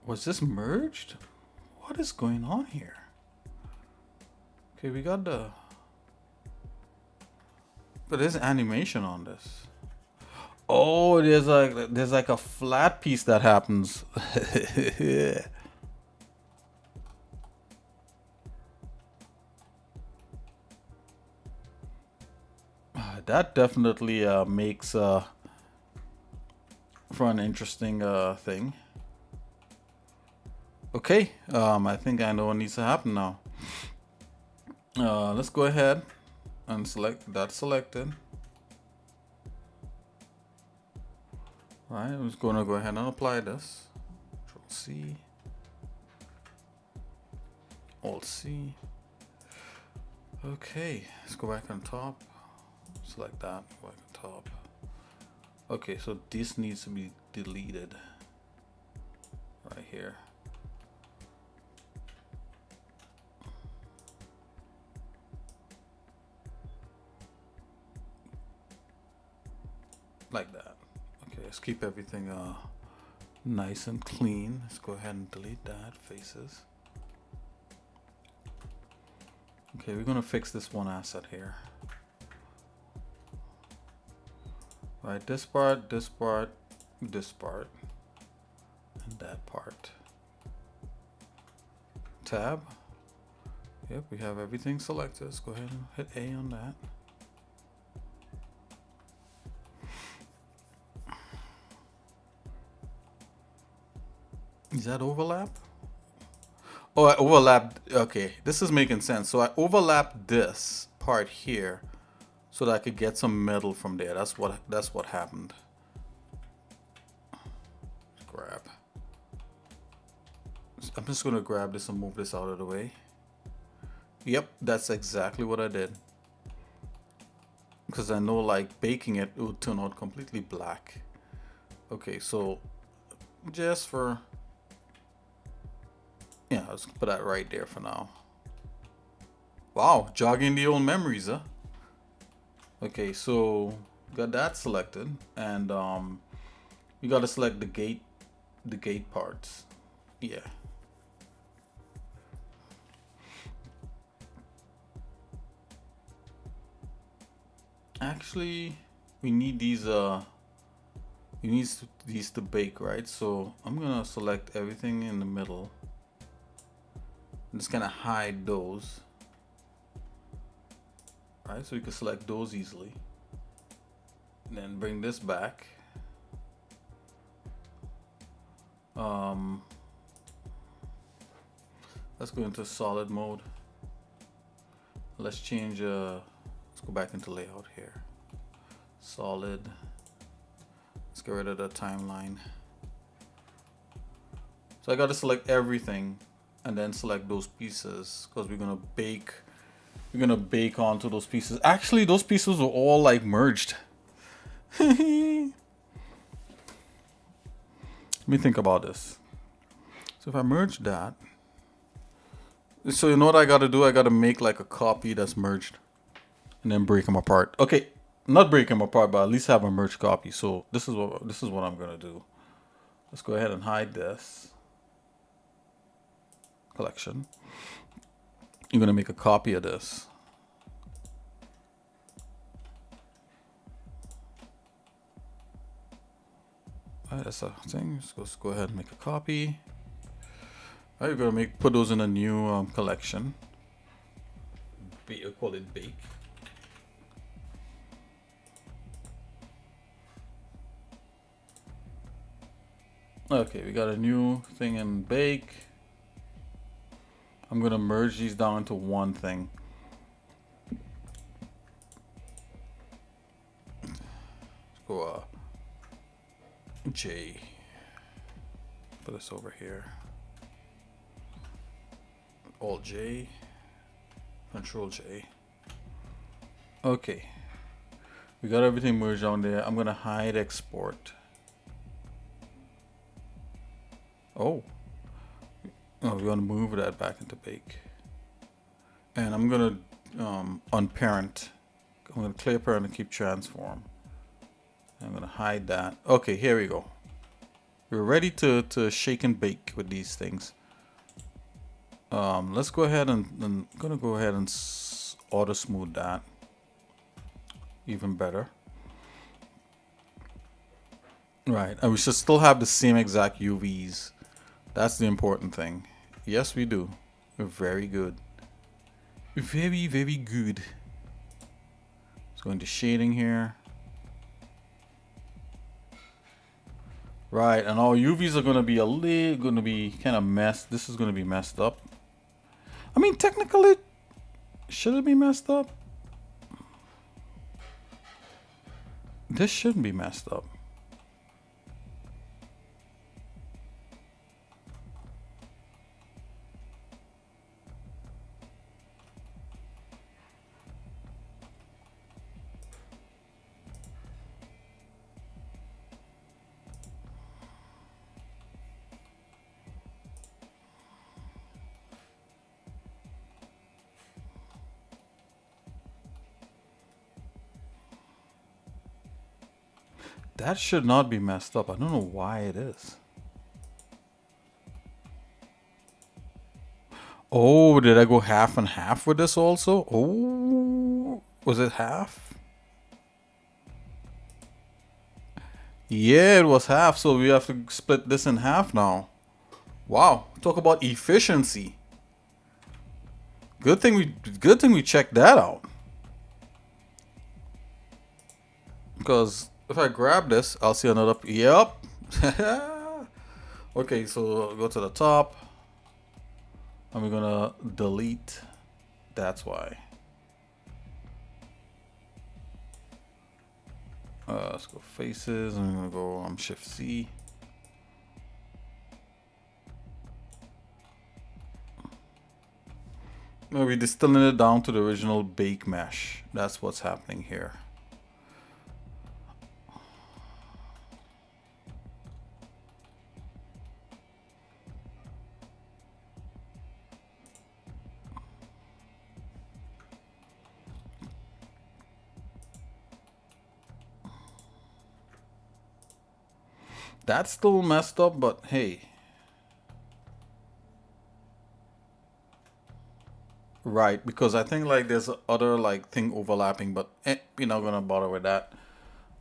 [SPEAKER 1] Was this merged? What is going on here? Okay, we got the... But there's animation on this. Oh, there's like a flat piece that happens. That definitely makes for an interesting thing. Okay, I think I know what needs to happen now. Let's go ahead and select that selected. All right, I'm just going to go ahead and apply this. Control C, Alt C. Okay, let's go back on top. Select that, go back on top. Okay, so this needs to be deleted right here. Like that. Okay, let's keep everything nice and clean. Let's go ahead and delete that, faces. Okay, we're gonna fix this one asset here. Right, this part, this part, this part, and that part. Tab. Yep, we have everything selected. Let's go ahead and hit A on that. Is that overlap? Oh, I overlapped. Okay, this is making sense. So I overlapped this part here so that I could get some metal from there. That's what happened. Grab. I'm just gonna grab this and move this out of the way. Yep, that's exactly what I did. Because I know like baking it would turn out completely black. Okay, so just for... Yeah, let's put that right there for now. Wow, jogging the old memories, huh? Okay, so got that selected, and you got to select the gate parts. Yeah. Actually, we need these these to bake, right? So I'm gonna select everything in the middle. I'm just gonna hide those. Right, so you can select those easily. And then bring this back. Let's go into solid mode. Let's change, let's go back into layout here. Solid. Let's get rid of the timeline. So I got to select everything and then select those pieces because we're gonna bake onto those pieces. Actually, those pieces were all like merged. Let me think about this. So if I merge that, so you know what I gotta do? I gotta make like a copy that's merged and then break them apart. Okay, not break them apart, but at least have a merged copy. So this is what I'm gonna do. Let's go ahead and hide this collection. You're gonna make a copy of this. Alright, that's a thing. Let's go ahead and make a copy. Alright, you're gonna put those in a new collection. Call it bake. Okay, we got a new thing in bake. I'm gonna merge these down into one thing. Let's go J. Put this over here. Alt J. Control J. Okay. We got everything merged down there. I'm gonna hide export. Oh. Oh, we want to move that back into bake. And I'm gonna unparent. I'm gonna clear parent and keep transform. I'm gonna hide that. Okay, here we go. We're ready to shake and bake with these things. Let's go ahead and I'm gonna go ahead and auto smooth that. Even better. Right, and we should still have the same exact UVs. That's the important thing. Yes, we do. We're very good. Very, very good. Let's go into shading here. Right, and our UVs are gonna be kind of messed. This is gonna be messed up. I mean, technically, should it be messed up? This shouldn't be messed up. That should not be messed up. I don't know why it is. Oh, did I go half and half with this also? Oh, was it half? Yeah, it was half. So we have to split this in half now. Wow, talk about efficiency. Good thing we checked that out. Because if I grab this, I'll see another. Yep. Okay, so go to the top. And we're gonna delete. That's why. Let's go faces. I'm gonna go Shift C. We're distilling it down to the original bake mesh. That's what's happening here. That's still messed up, but hey. Right, because I think like there's other like thing overlapping, but we're not gonna bother with that.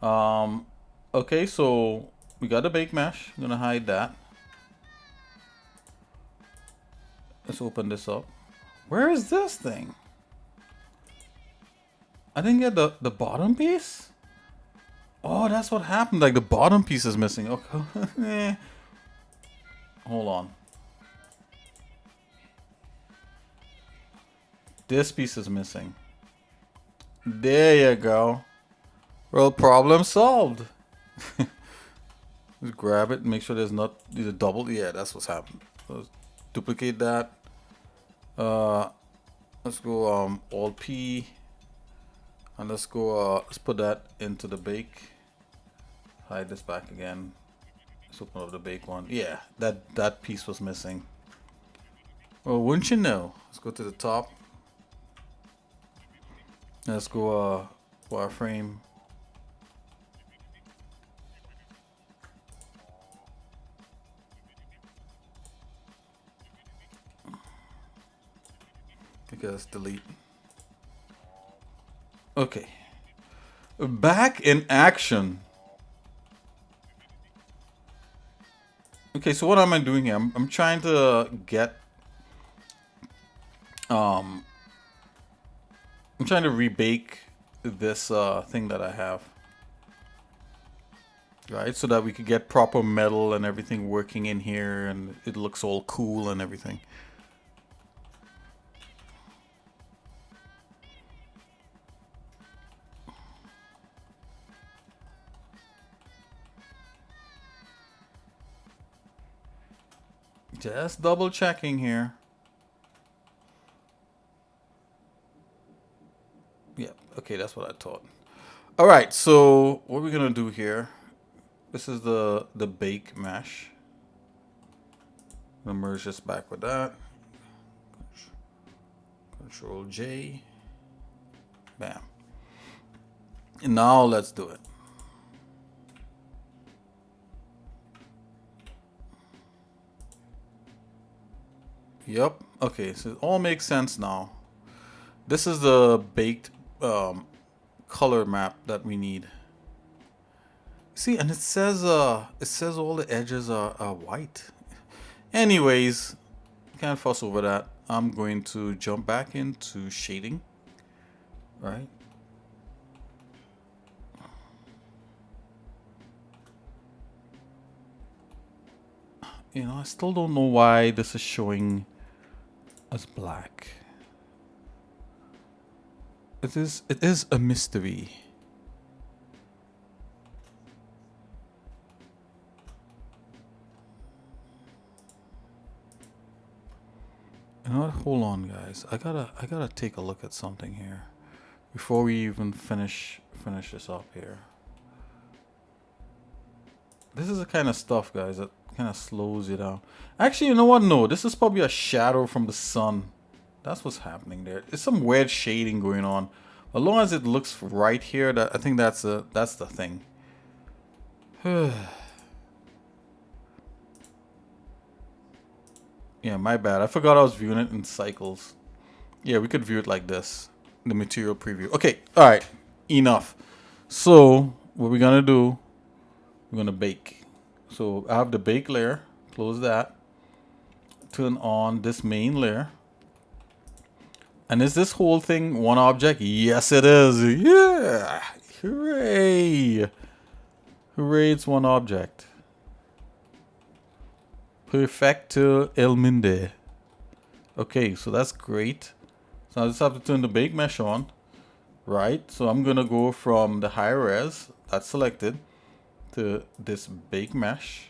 [SPEAKER 1] Um, okay, so we got the bake mash. I'm gonna hide that. Let's open this up. Where is this thing? I didn't get the bottom piece. Oh, that's what happened. Like the bottom piece is missing. Okay, Eh. Hold on. This piece is missing. There you go. Well, problem solved. Just grab it. Make sure there's not either double. Yeah, that's what's happened. So let's duplicate that. Uh, let's go Alt P, and let's go. Let's put that into the bake. Hide this back again. Let's open up the bake one. Yeah, that piece was missing. Well, wouldn't you know? Let's go to the top. Let's go wireframe. Okay, let's delete. Okay. Back in action. Okay, so what am I doing here? I'm trying to get I'm trying to rebake this thing that I have. Right, so that we could get proper metal and everything working in here and it looks all cool and everything. Just double checking here. Yeah, okay, that's what I thought. All right, so what we're gonna do here, this is the bake mesh. I'm gonna merge this back with that. Control J. Bam. And now let's do it. Yep. Okay, so it all makes sense now. This is the baked color map that we need. See, and it says all the edges are white. Anyways, can't fuss over that. I'm going to jump back into shading. Right? You know, I still don't know why this is showing as black. It is a mystery. You know what? Hold on, guys. I gotta take a look at something here before we even finish this up here. This is the kind of stuff, guys, that kind of slows you down. Actually, you know what? No, this is probably a shadow from the sun. That's what's happening there. There's some weird shading going on. As long as it looks right here, that I think that's the thing. Yeah, my bad. I forgot I was viewing it in cycles. Yeah, we could view it like this. The material preview. Okay, all right. Enough. So, what we're going to do, we're going to bake. So, I have the bake layer. Close that. Turn on this main layer. And is this whole thing one object? Yes, it is. Yeah. Hooray. Hooray, it's one object. Perfecto el minde. Okay, so that's great. So I just have to turn the bake mesh on. Right, so I'm gonna go from the high res, that's selected, to this bake mesh.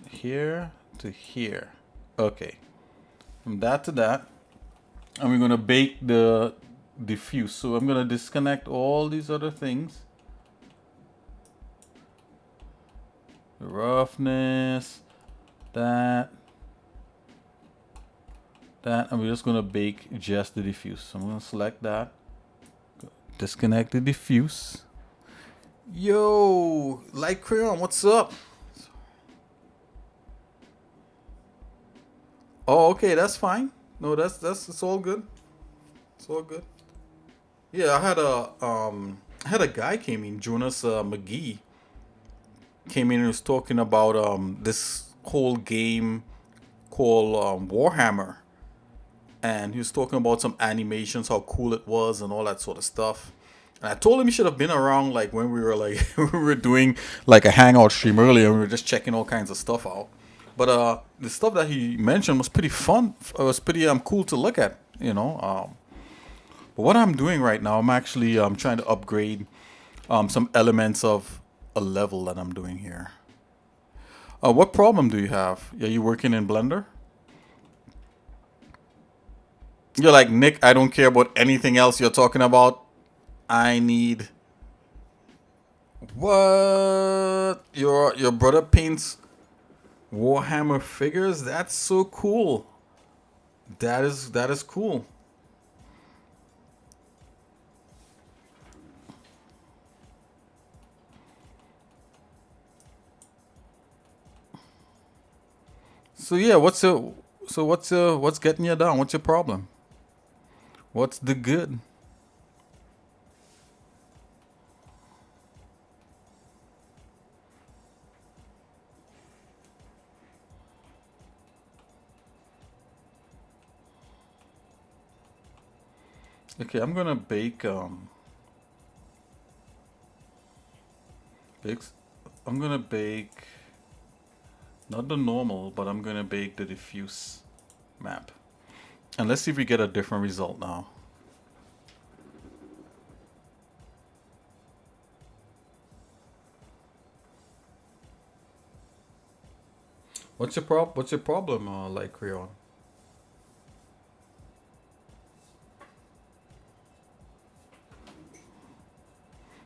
[SPEAKER 1] Here to here. Okay. From that to that. And we're gonna bake the diffuse. So I'm gonna disconnect all these other things. The roughness, that, and we're just gonna bake just the diffuse. So I'm gonna select that, disconnect the diffuse. Yo, light crayon, what's up? Oh, okay, that's fine. No, that's it's all good. It's all good. Yeah, I had a guy came in, Jonas McGee came in and was talking about this whole game called Warhammer, and he was talking about some animations, how cool it was, and all that sort of stuff. And I told him he should have been around like when we were like we were doing like a hangout stream earlier. We were just checking all kinds of stuff out. But the stuff that he mentioned was pretty fun. It was pretty cool to look at. But what I'm doing right now, I'm actually trying to upgrade some elements of a level that I'm doing here. What problem do you have? Are you working in Blender? You're like, Nick, I don't care about anything else you're talking about. I need what? Your brother paints Warhammer figures? That's so cool. That is cool. So yeah, what's getting you down? What's your problem? What's the good? Okay, I'm gonna bake. I'm gonna bake not the normal, but I'm gonna bake the diffuse map. And let's see if we get a different result now. What's your problem, like Creon?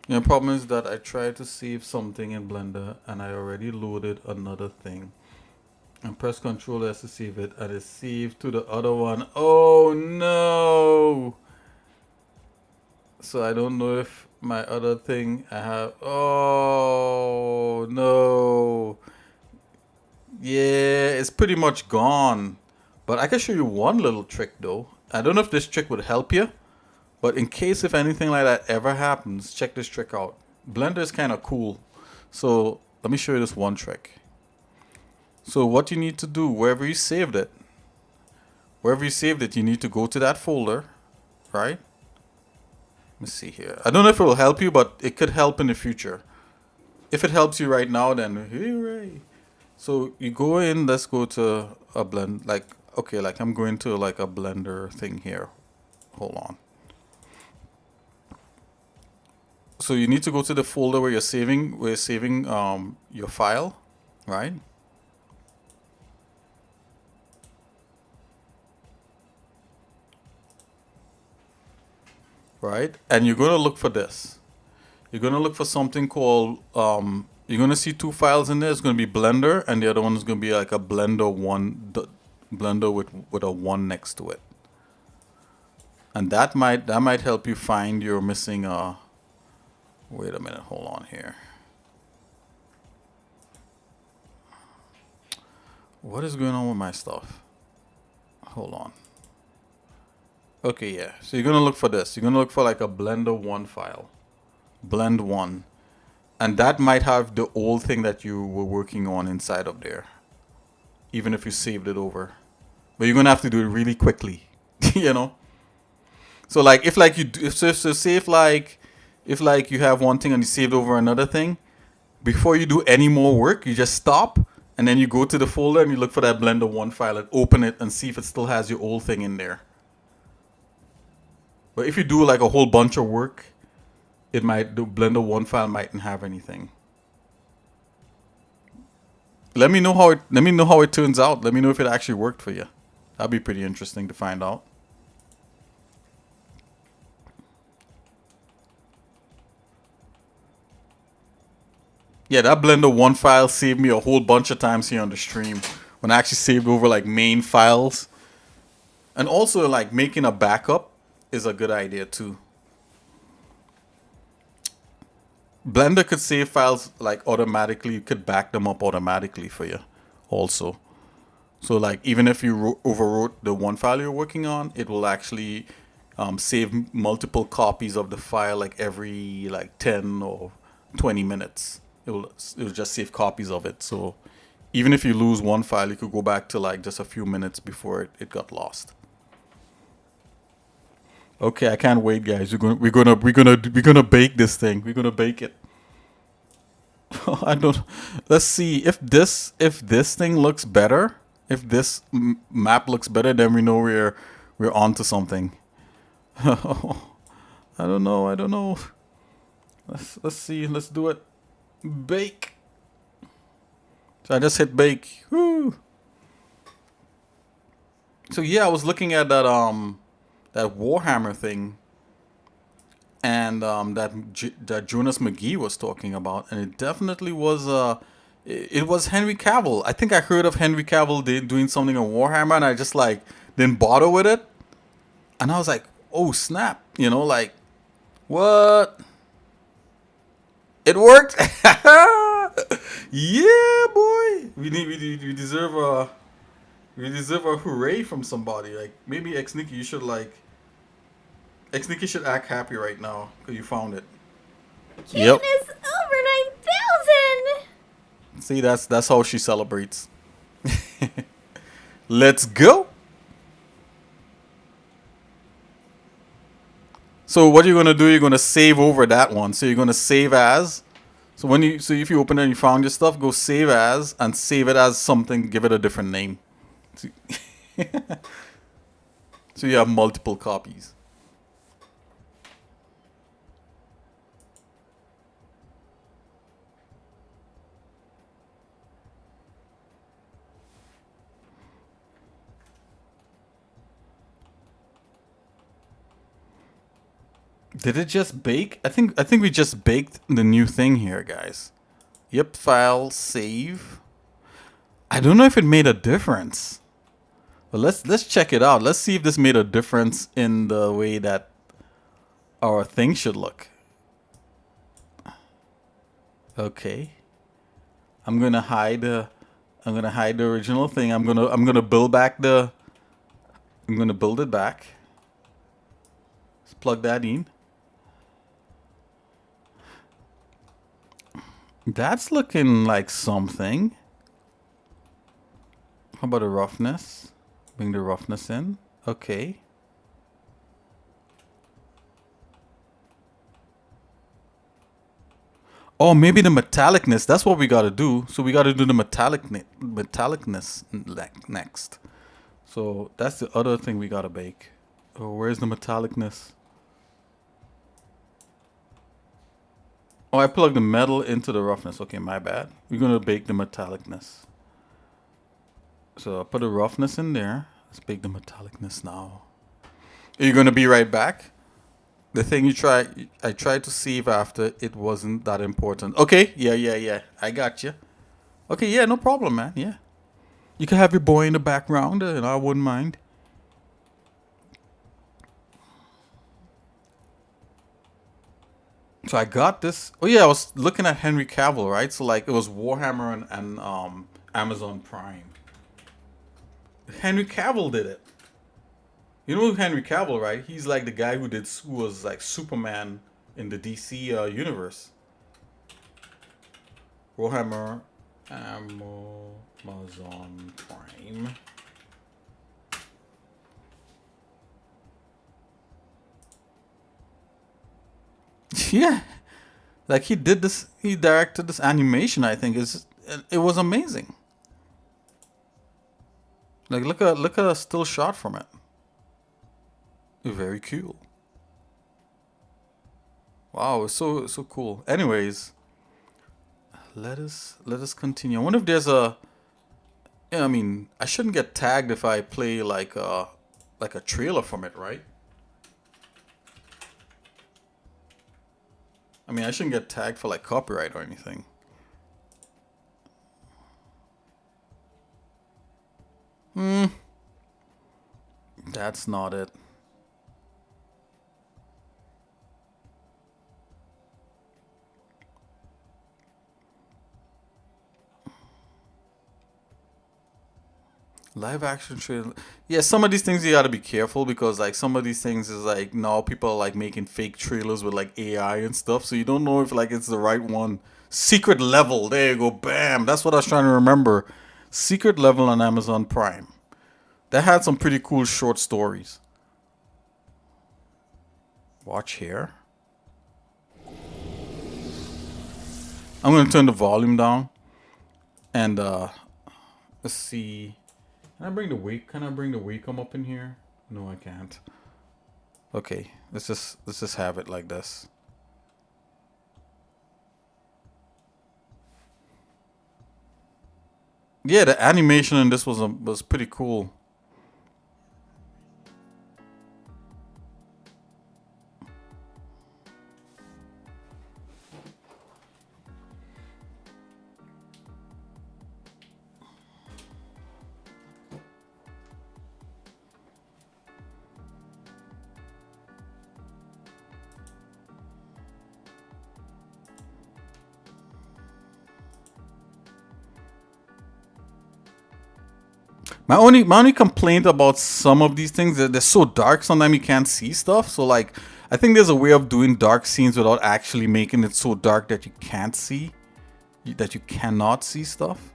[SPEAKER 1] The problem is that I tried to save something in Blender and I already loaded another thing. And press Ctrl S to save it, and it's saved to the other one. Oh no! So I don't know if my other thing I have. Oh no! Yeah, it's pretty much gone. But I can show you one little trick though. I don't know if this trick would help you, but in case if anything like that ever happens, check this trick out. Blender is kind of cool. So let me show you this one trick. So what you need to do, wherever you saved it, you need to go to that folder, right? Let me see here. I don't know if it will help you, but it could help in the future. If it helps you right now, then hooray. So you go in, let's go to a blend, like, okay, like I'm going to like a Blender thing here. Hold on. So you need to go to the folder where you're saving, your file, right? Right? And you're going to look for this. You're going to look for something called, you're going to see two files in there. It's going to be Blender, and the other one is going to be like a Blender 1, Blender with a 1 next to it. And that might help you find your missing, wait a minute, hold on here. What is going on with my stuff? Hold on. Okay, yeah. So you're going to look for this. You're going to look for like a Blender 1 file. Blend 1. And that might have the old thing that you were working on inside of there. Even if you saved it over. But you're going to have to do it really quickly. You know? So like if like you do, say if like you have one thing and you saved over another thing, before you do any more work, you just stop and then you go to the folder and you look for that Blender 1 file and open it and see if it still has your old thing in there. But if you do like a whole bunch of work, the Blender 1 file mightn't have anything. Let me know how it turns out. Let me know if it actually worked for you. That'd be pretty interesting to find out. Yeah, that Blender 1 file saved me a whole bunch of times here on the stream when I actually saved over like main files. And also like making a backup is a good idea too. Blender could save files like automatically. You could back them up automatically for you also. So like even if you overwrote the one file you're working on, it will actually save multiple copies of the file like every like 10 or 20 minutes. It will just save copies of it. So even if you lose one file, you could go back to like just a few minutes before it got lost. Okay, I can't wait, guys. We're gonna bake this thing. We're gonna bake it. I don't. Let's see if this thing looks better. If this map looks better, then we know we're onto something. I don't know. I don't know. Let's see. Let's do it. Bake. So I just hit bake. Woo. So yeah, I was looking at that Warhammer thing, and that Jonas McGee was talking about, and it definitely was it was Henry Cavill. I think I heard of Henry Cavill doing something on Warhammer, and I just like didn't bother with it, and I was like, oh snap, like what? It worked. Yeah, boy. We deserve a hooray from somebody. Like maybe xsinick, you should like xsnick should act happy right now because you found it. Yep.
[SPEAKER 3] Katniss over 9,000!
[SPEAKER 1] See, that's how she celebrates. Let's go. So what you're gonna do? You're gonna save over that one. So you're gonna save as. So if you open it and you found your stuff, go save as and save it as something. Give it a different name. So you have multiple copies. Did it just bake? I think we just baked the new thing here, guys. Yep, file save. I don't know if it made a difference. But let's check it out. Let's see if this made a difference in the way that our thing should look. Okay. I'm gonna hide the original thing. I'm gonna build it back. Let's plug that in. That's looking like something. How about the roughness? Bring the roughness in. Okay. Oh, maybe the metallicness. That's what we gotta do. So we gotta do the metallicness next. So that's the other thing we gotta bake. Oh, where's the metallicness? Oh, I plugged the metal into the roughness. Okay, my bad. We're gonna bake the metallicness. So I'll put the roughness in there. Let's bake the metallicness now. Are you gonna be right back? The thing I tried to save after, it wasn't that important. Okay, yeah. I got you. Okay, yeah, no problem, man. Yeah. You can have your boy in the background, and I wouldn't mind. So I got this. Oh yeah, I was looking at Henry Cavill, right? So like it was Warhammer and Amazon Prime. Henry Cavill did it. You know Henry Cavill, right? He's like the guy who was like Superman in the DC universe. Warhammer, Amazon Prime. Yeah, like he did this. He directed this animation. I think it was amazing. Like look at a still shot from it. Very cool. Wow, it's so cool. Anyways, let us continue. I wonder if there's a. Yeah, I mean, I shouldn't get tagged if I play like a trailer from it, right? I mean, I shouldn't get tagged for like copyright or anything. That's not it. Live action trailer. Yeah, some of these things you gotta be careful because like some of these things is like now people are like making fake trailers with like AI and stuff, so you don't know if like it's the right one. Secret Level. There you go. Bam. That's what I was trying to remember. Secret Level on Amazon Prime. That had some pretty cool short stories. Watch here. I'm gonna turn the volume down and let's see. Can I bring the Wacom up in here? No, I can't. Okay, let's just have it like this. Yeah, the animation in this was pretty cool. My only complaint about some of these things that they're so dark sometimes you can't see stuff. So like I think there's a way of doing dark scenes without actually making it so dark that you can't see that you cannot see stuff.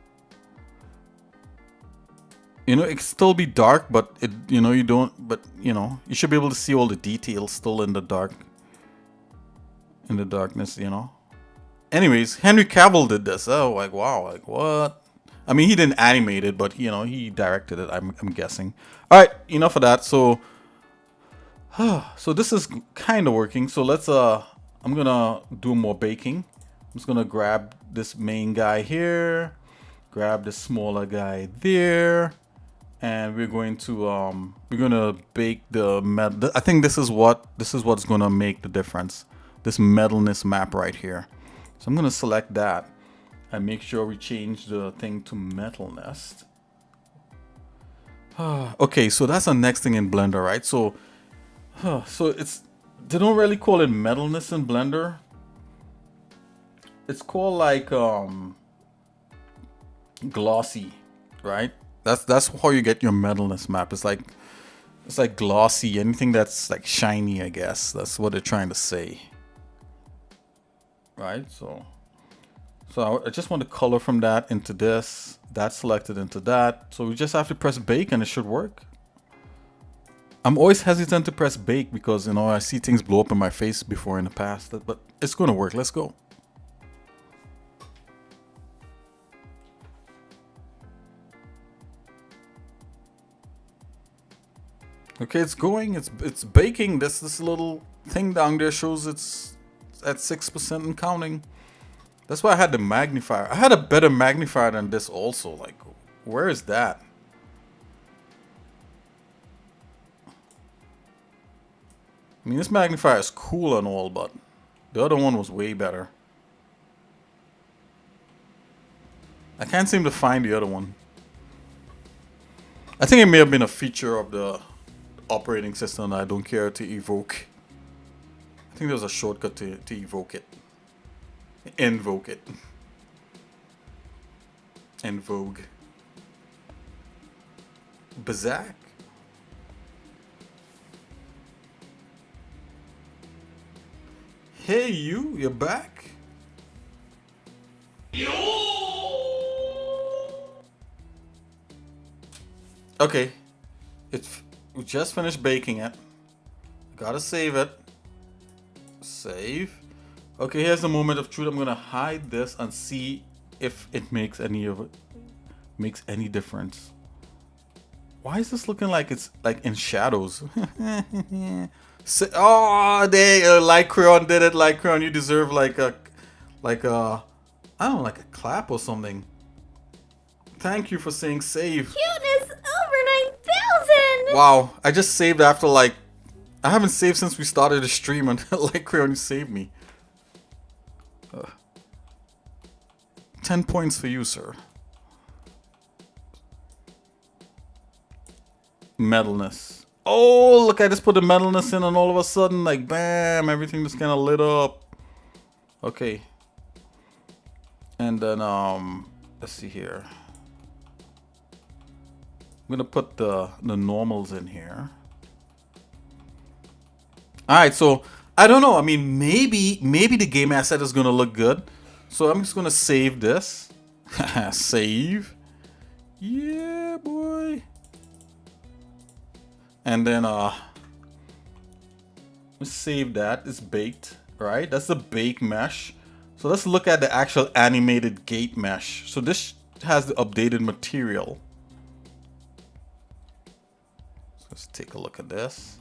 [SPEAKER 1] You know, it can still be dark, but it you don't but you should be able to see all the details still in the darkness. Anyways, Henry Cavill did this. Oh, like wow, like what? I mean, he didn't animate it, but he directed it. I'm guessing. All right, enough of that. So, so this is kind of working. So let's I'm gonna do more baking. I'm just gonna grab this main guy here, grab this smaller guy there, and we're gonna bake the metal. I think this is what's gonna make the difference. This metalness map right here. So I'm gonna select that and make sure we change the thing to metalness. Okay, so that's the next thing in Blender, right? So they don't really call it metalness in Blender. It's called like glossy, right? That's how you get your metalness map. It's like glossy, anything that's like shiny, I guess. That's what they're trying to say. Right? So I just want to color from that into this, that selected into that. So we just have to press bake and it should work. I'm always hesitant to press bake because I see things blow up in my face before in the past, but it's gonna work. Let's go. Okay, it's going. It's baking. This little thing down there shows it's at 6% and counting. That's why I had the magnifier. I had a better magnifier than this also. Like, where is that? I mean, this magnifier is cool and all, but the other one was way better. I can't seem to find the other one. I think it may have been a feature of the operating system that I don't care to evoke. I think there's a shortcut to evoke it. Invoke it. In vogue. Bazak. Hey you're back? Okay. We just finished baking it. Gotta save it. Save. Okay, here's the moment of truth. I'm gonna hide this and see if it makes any difference. Why is this looking like it's like in shadows? Oh, Light Crayon did it. Light Crayon, you deserve like a I don't know, like a clap or something. Thank you for saying save.
[SPEAKER 3] Cuteness over 9,000!
[SPEAKER 1] Wow, I just saved after I haven't saved since we started the stream and Light Crayon, you saved me. 10 points for you, sir. Metalness. Oh, look, I just put the metalness in and all of a sudden, like, bam, everything just kind of lit up. Okay. And then, let's see here. I'm gonna put the normals in here. All right, so I don't know. I mean, maybe the game asset is gonna look good. So I'm just gonna save this. Save. Yeah, boy. And then let's save that. It's baked, right? That's the bake mesh. So let's look at the actual animated gate mesh. So this has the updated material. So let's take a look at this.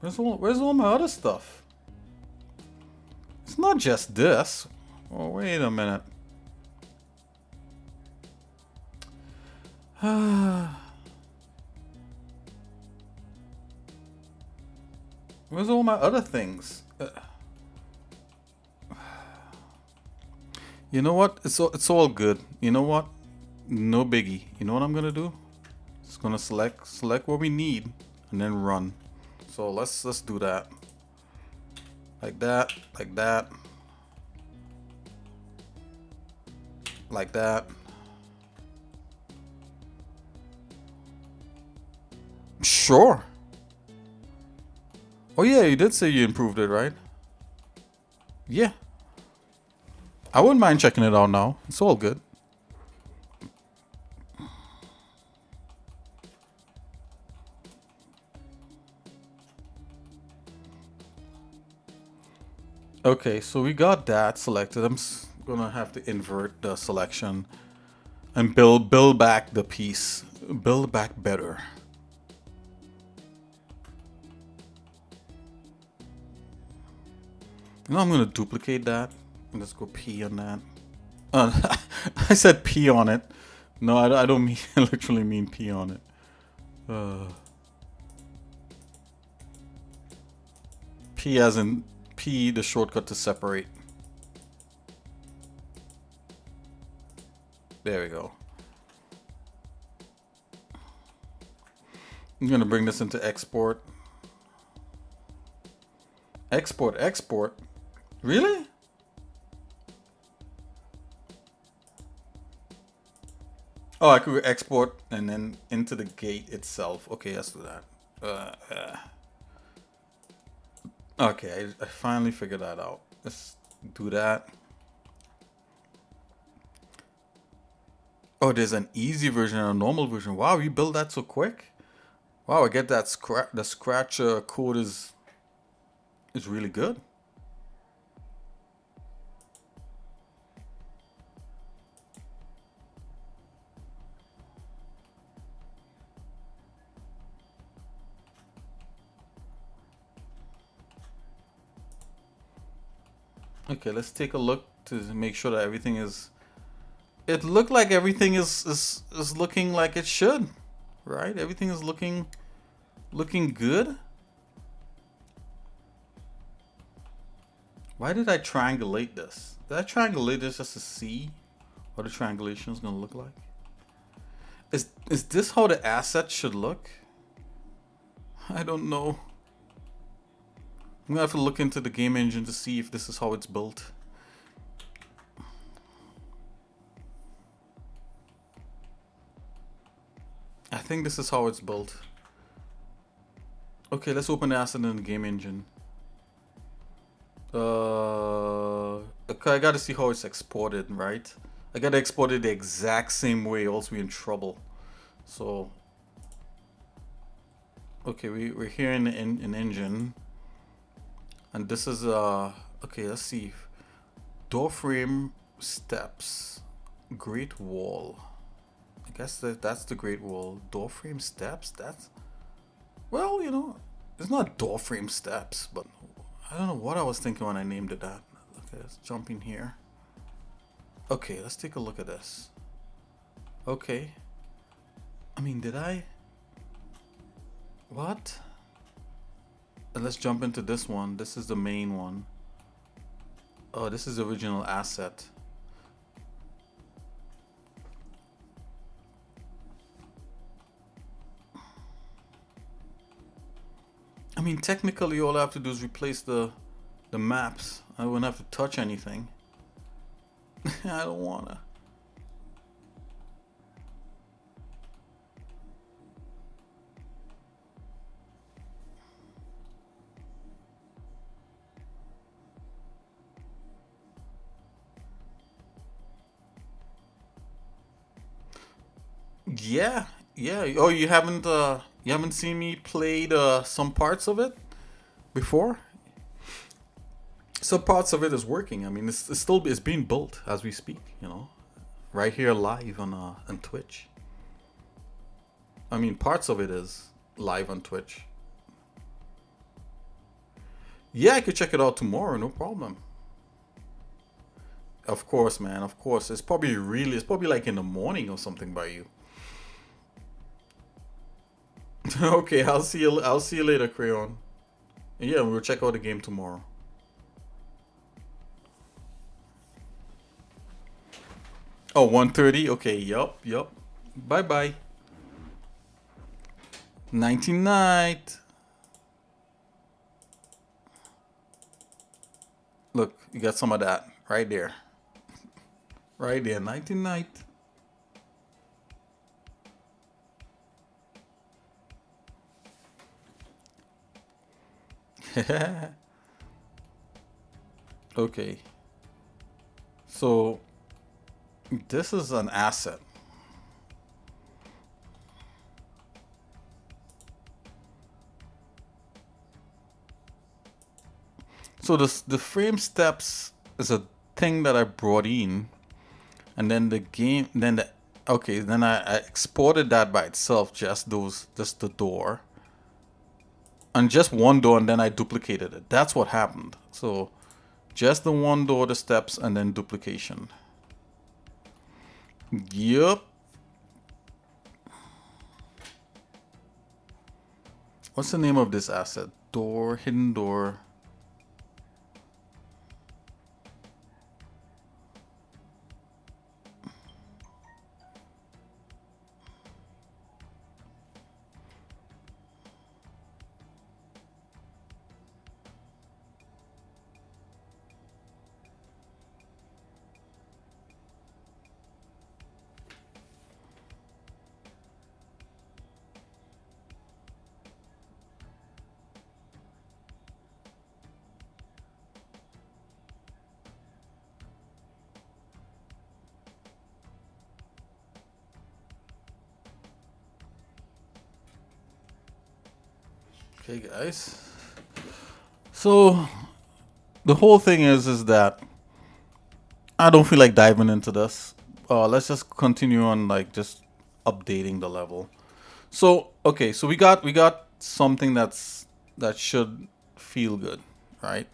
[SPEAKER 1] Where's all my other stuff? It's not just this. Oh, wait a minute. Where's all my other things? You know what? It's all good. You know what? No biggie. You know what I'm gonna do? Just gonna select what we need and then run. So let's do that. Like that, like that. Like that. Sure. Oh yeah, you did say you improved it, right? Yeah. I wouldn't mind checking it out now. It's all good. Okay, so we got that selected. I'm gonna have to invert the selection and build back the piece. Build back better. Now I'm gonna duplicate that and let's go P on that. I said P on it. No, I don't mean literally mean P on it. P as in P, the shortcut to separate. There we go. I'm gonna bring this into export. Export. Really? Oh, I could export and then into the gate itself. Okay, let's do that. Okay, I finally figured that out. Let's do that. Oh, there's an easy version and a normal version. Wow, you built that so quick. Wow, I get that the scratch code is really good. Okay, let's take a look to make sure that everything is. It looked like everything is looking like it should, right? Everything is looking good. Why did I triangulate this? Did I triangulate this just to see what the triangulation is gonna look like? Is this how the asset should look? I don't know. I'm gonna have to look into the game engine to see if this is how it's built. I think this is how it's built. Okay, let's open the asset in the game engine. Okay, I gotta see how it's exported, right? I gotta export it the exact same way, else we're in trouble. So, okay, we're here in an engine. And this is okay, let's see. Door frame steps. Great wall. I guess that's the great wall. Door frame steps, that's, well, you know, it's not door frame steps, but I don't know what I was thinking when I named it that. Okay, let's jump in here. Okay, let's take a look at this. Okay. I mean, did I? What? And let's jump into this one. This is the main one. Oh, this is the original asset. I mean, technically all I have to do is replace the maps. I wouldn't have to touch anything. I don't wanna. Yeah, yeah. Oh, you haven't seen me played some parts of it before? Some parts of it is working. I mean, it's still it's being built as we speak. Right here live on Twitch. I mean, parts of it is live on Twitch. Yeah, I could check it out tomorrow, no problem. Of course, man. Of course, it's probably like in the morning or something by you. Okay, I'll see you later, Crayon. And yeah, we'll check out the game tomorrow. Oh, 1:30. Okay, yup. Bye bye. 19 night. Look, you got some of that right there. Right there, 19 night. Okay. So this is an asset. So the frame steps is a thing that I brought in, and then the game, then the okay, then I exported that by itself, just the door, and just one door, and then I duplicated it. That's what happened. So just the one door, the steps, and then duplication. Yup. What's the name of this asset? Door, hidden door. Okay, guys. So the whole thing is that I don't feel like diving into this. Let's just continue on like just updating the level. So okay, so we got something that should feel good, right?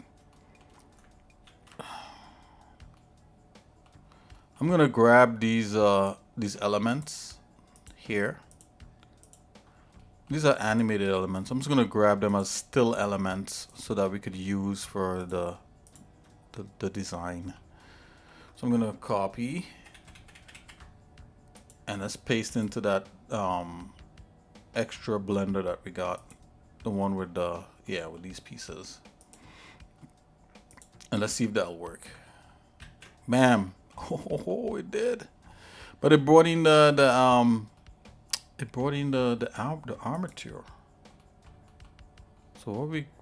[SPEAKER 1] I'm gonna grab these elements here. These are animated elements. I'm just gonna grab them as still elements so that we could use for the design. So I'm gonna copy and let's paste into that extra blender that we got, the one with with these pieces, and let's see if that'll work. Bam! Oh, it did, but it brought in the armature. So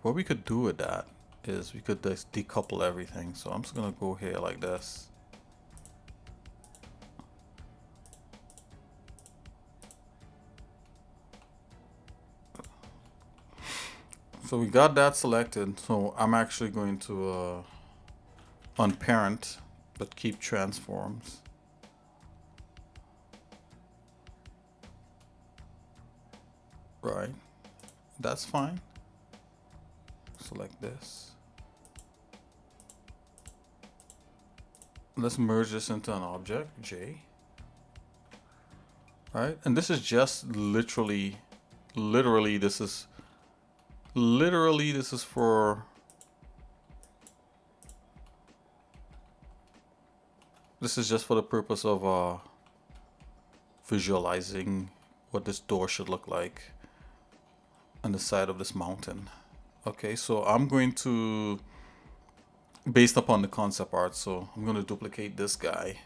[SPEAKER 1] what we could do with that is we could just decouple everything. So I'm just gonna go here like this. So we got that selected. So I'm actually going to unparent, but keep transforms. Right, that's fine. Select this. Let's merge this into an object, J. Right, and this is just literally this is for this is just for the purpose of visualizing what this door should look like on the side of this mountain. Okay, so I'm going to based upon the concept art. So I'm going to duplicate this guy.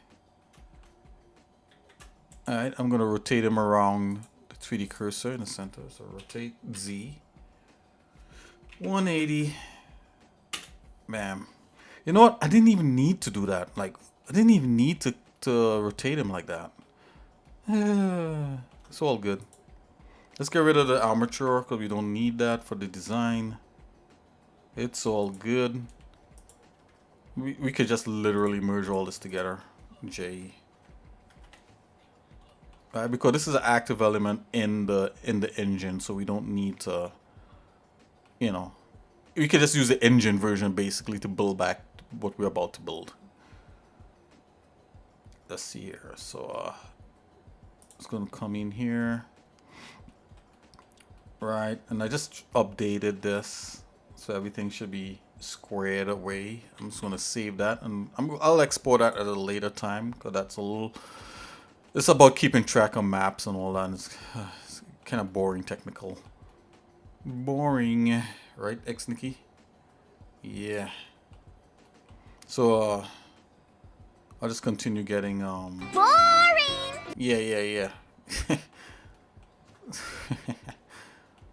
[SPEAKER 1] Alright, I'm going to rotate him around the 3D cursor in the center. So rotate Z. 180. Bam. You know what? I didn't even need to do that. Like, I didn't even need to rotate him like that. It's all good. Let's get rid of the armature because we don't need that for the design. It's all good. We could just literally merge all this together. J. Right, because this is an active element in the engine, so we don't need to, you know, we could just use the engine version basically to build back what we're about to build. Let's see here. So it's gonna come in here. Right, and I just updated this, so everything should be squared away. I'm just gonna save that, and I'll export that at a later time, because that's a little. It's about keeping track of maps and all that. And it's kind of boring, technical. Boring, right, xsinick? Yeah. So I'll just continue getting
[SPEAKER 3] Boring!
[SPEAKER 1] Yeah.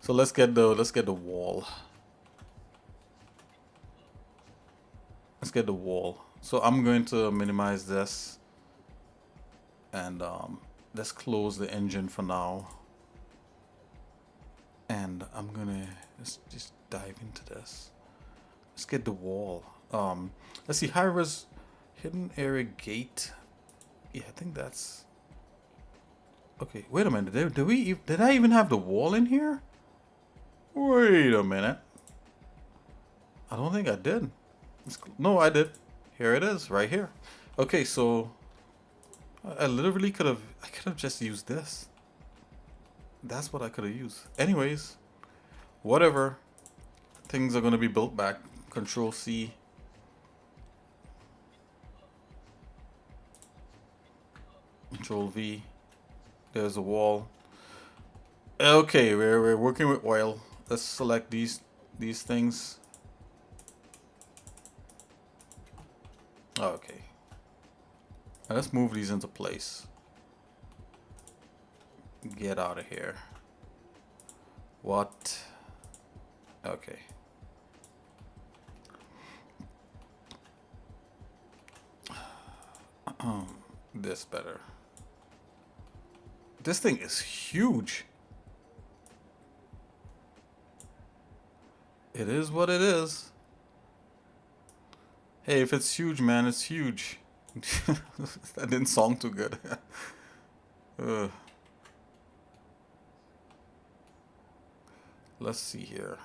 [SPEAKER 1] So let's get the wall. Let's get the wall. So I'm going to minimize this, and let's close the engine for now. And I'm gonna just dive into this. Let's get the wall. Let's see, high-res hidden area gate. Yeah, I think that's okay. Wait a minute. Did I even have the wall in here? Wait a minute. I don't think I did. No, I did. Here it is, right here. Okay, so I literally could have just used this. That's what I could have used. Anyways, whatever. Things are gonna be built back. Control C. Control V. There's a wall. Okay, we're working with oil. Let's select these things. Okay. Now let's move these into place. Get out of here. What? Okay. This better. This thing is huge. It is what it is. Hey, if it's huge, man, it's huge. That didn't sound too good. Let's see here.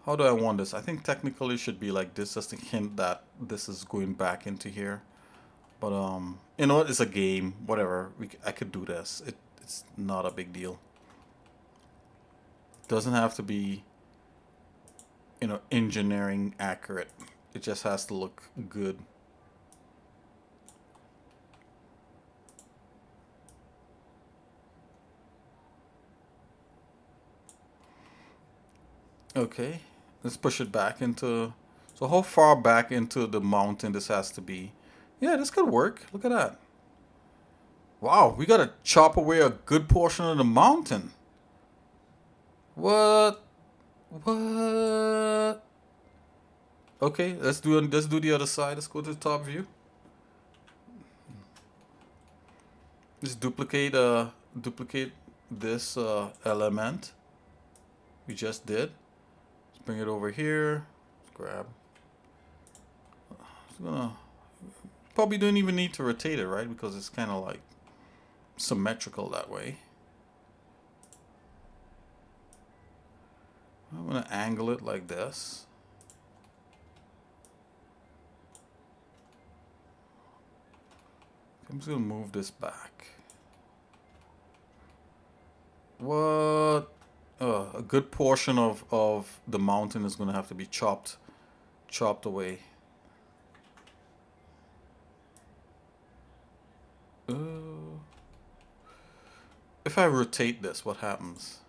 [SPEAKER 1] How do I want this? I think technically it should be like this, just to hint that this is going back into here. But you know what? It's a game. Whatever. I could do this. It's not a big deal. Doesn't have to be, you know, engineering accurate. It just has to look good. Okay, let's push it back into. So how far back into the mountain this has to be? Yeah, this could work. Look at that. Wow, we gotta chop away a good portion of the mountain. What? What? Okay, let's do the other side. Let's go to the top view. Just duplicate this element we just did. Let's bring it over here. Let's grab. It's gonna probably don't even need to rotate it, right? Because it's kind of like symmetrical that way. I'm gonna angle it like this. I'm just gonna move this back. What? A good portion of the mountain is gonna have to be chopped away. If I rotate this, what happens?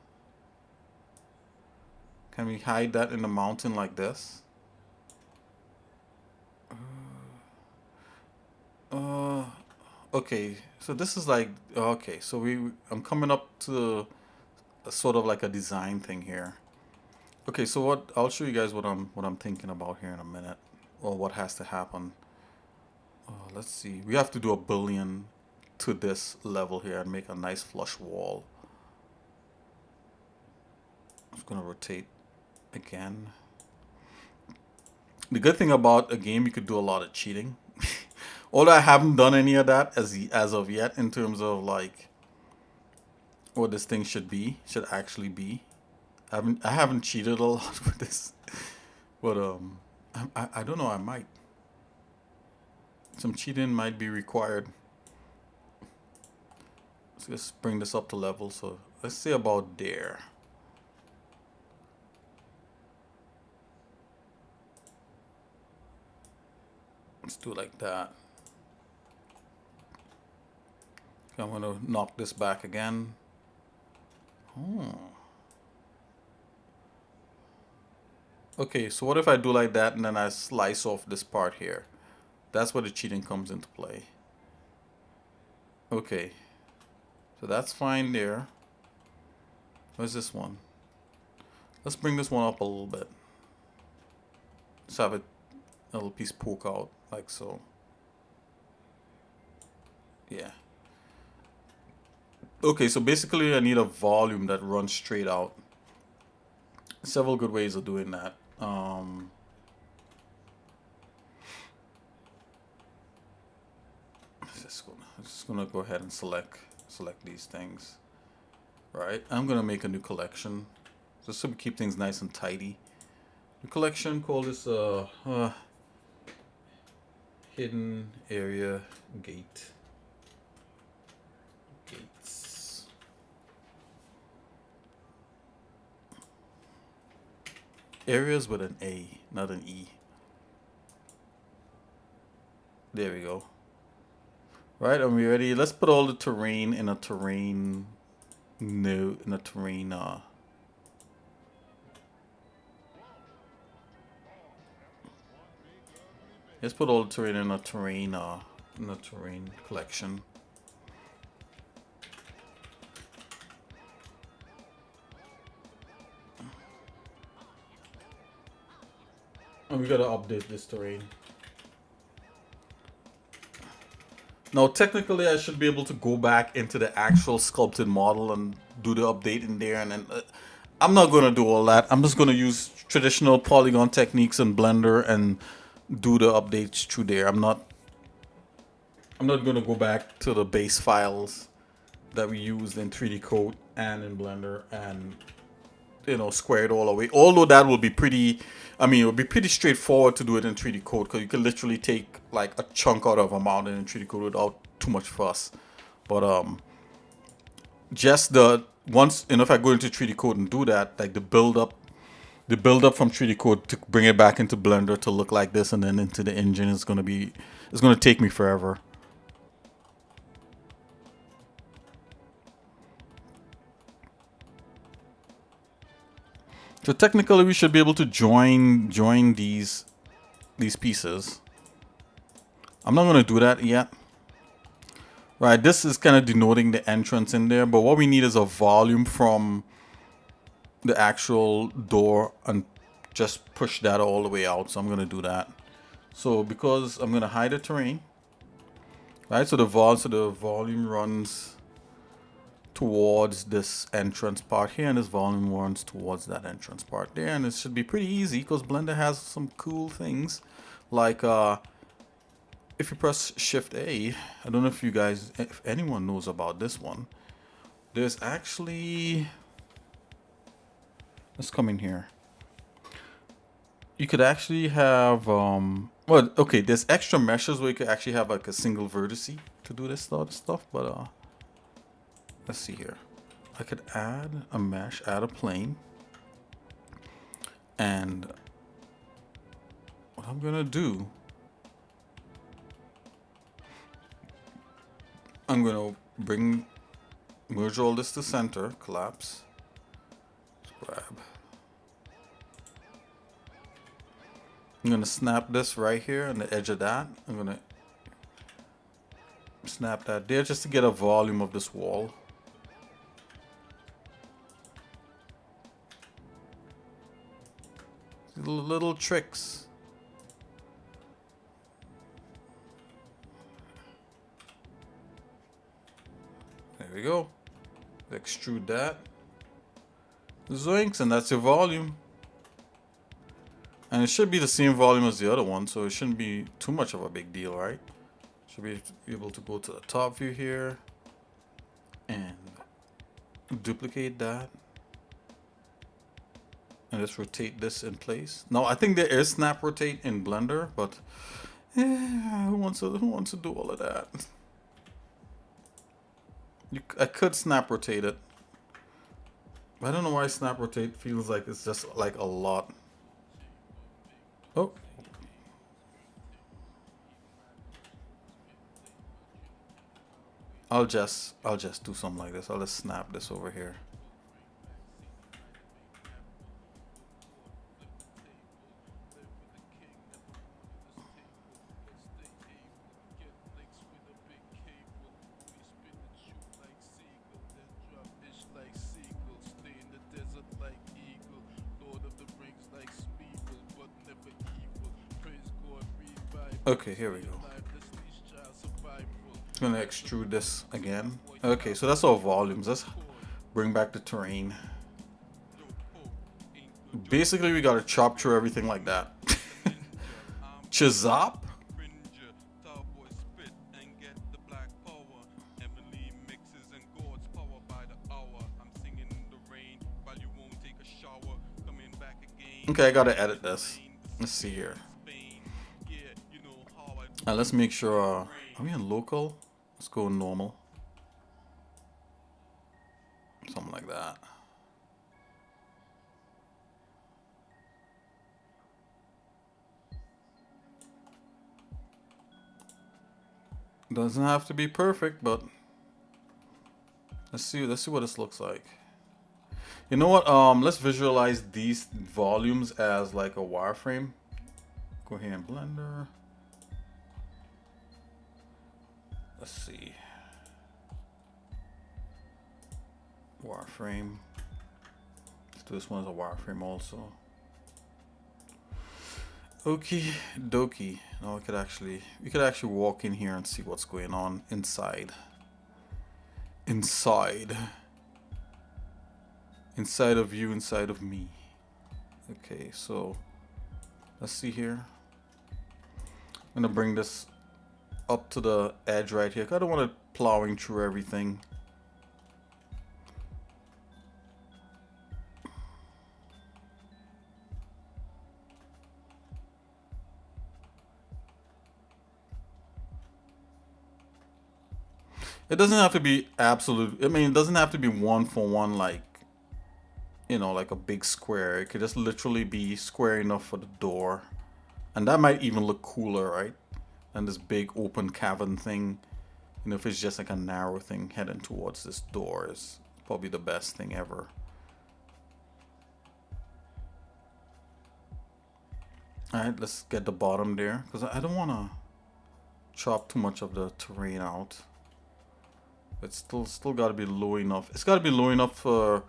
[SPEAKER 1] Can we hide that in the mountain like this? Uh, okay, so this is like, okay, so I'm coming up to a sort of like a design thing here. Okay, so what I'll show you guys what I'm thinking about here in a minute, or what has to happen. Let's see, we have to do a billion to this level here and make a nice flush wall. I'm just gonna rotate again. The good thing about a game, you could do a lot of cheating. Although I haven't done any of that as of yet in terms of like what this thing should actually be. I haven't cheated a lot with this, but I don't know. I might. Some cheating might be required. Let's just bring this up to level. So let's say about there. Let's do it like that. I'm gonna knock this back again. Oh. Okay, so what if I do like that and then I slice off this part here? That's where the cheating comes into play. Okay, so that's fine there. Where's this one? Let's bring this one up a little bit. Let's have it a little piece poke out like so. Yeah. Okay, so basically I need a volume that runs straight out. Several good ways of doing that. I'm just gonna go ahead and select these things. Right, I'm gonna make a new collection just so we keep things nice and tidy. The collection, call this hidden area gates. Areas with an A, not an E. There we go. Right, are we ready? Let's put all the terrain in a terrain. No, in a terrain. Let's put all the terrain in a terrain. In a terrain collection. And we gotta update this terrain. Now, technically, I should be able to go back into the actual sculpted model and do the update in there. And then I'm not gonna do all that. I'm just gonna use traditional polygon techniques in Blender and do the updates through there. I'm not gonna go back to the base files that we used in 3D Code and in Blender and square it all away. Although that will be pretty, I mean, it would be pretty straightforward to do it in 3D Code because you can literally take like a chunk out of a mountain in 3D Code without too much fuss. But just once, if I go into 3D Code and do that, like the build up from 3D Code to bring it back into Blender to look like this and then into the engine it's gonna take me forever. So technically, we should be able to join these pieces. I'm not going to do that yet. Right, this is kind of denoting the entrance in there, but what we need is a volume from the actual door and just push that all the way out. So I'm going to do that. So because I'm going to hide the terrain, right? So the volume runs towards this entrance part here, and this volume runs towards that entrance part there, and it should be pretty easy because Blender has some cool things like if you press Shift A, I don't know if anyone knows about this one. There's actually, let's come in here. You could actually have well, okay, there's extra meshes where you could actually have like a single vertice to do this sort of stuff, but let's see here. I could add a mesh, add a plane. And what I'm gonna do, I'm gonna merge all this to center, collapse, grab. I'm gonna snap this right here on the edge of that. I'm gonna snap that there just to get a volume of this wall. Little tricks. There we go. Extrude that. Zoinks, and that's your volume. And it should be the same volume as the other one, so it shouldn't be too much of a big deal, right? Should be able to go to the top view here and duplicate that. And just rotate this in place. Now I think there is snap rotate in Blender, but who wants to do all of that? I could snap rotate it. I don't know why snap rotate feels like it's just like a lot. Oh. I'll just do something like this. I'll just snap this over here. Okay, here we go. I'm gonna extrude this again. Okay, so that's all volumes. Let's bring back the terrain. Basically, we gotta chop through everything like that. Chizop? Okay, I gotta edit this. Let's see here. Let's make sure. Are we in local? Let's go normal. Something like that. Doesn't have to be perfect, but let's see what this looks like. You know what? Let's visualize these volumes as like a wireframe. Go here in Blender. Let's see. Wireframe. Let's do this one as a wireframe also. Okie dokie. Now we could actually walk in here and see what's going on inside. Inside of you, inside of me. Okay, so let's see here. I'm gonna bring this up to the edge right here. I don't want it plowing through everything. It doesn't have to be absolute. I mean, it doesn't have to be one for one, like, you know, like a big square. It could just literally be square enough for the door. And that might even look cooler, right? Than this big open cavern thing. You know, if it's just like a narrow thing heading towards this door is probably the best thing ever. Alright, let's get the bottom there. Because I don't want to chop too much of the terrain out. It's still got to be low enough. It's got to be low enough for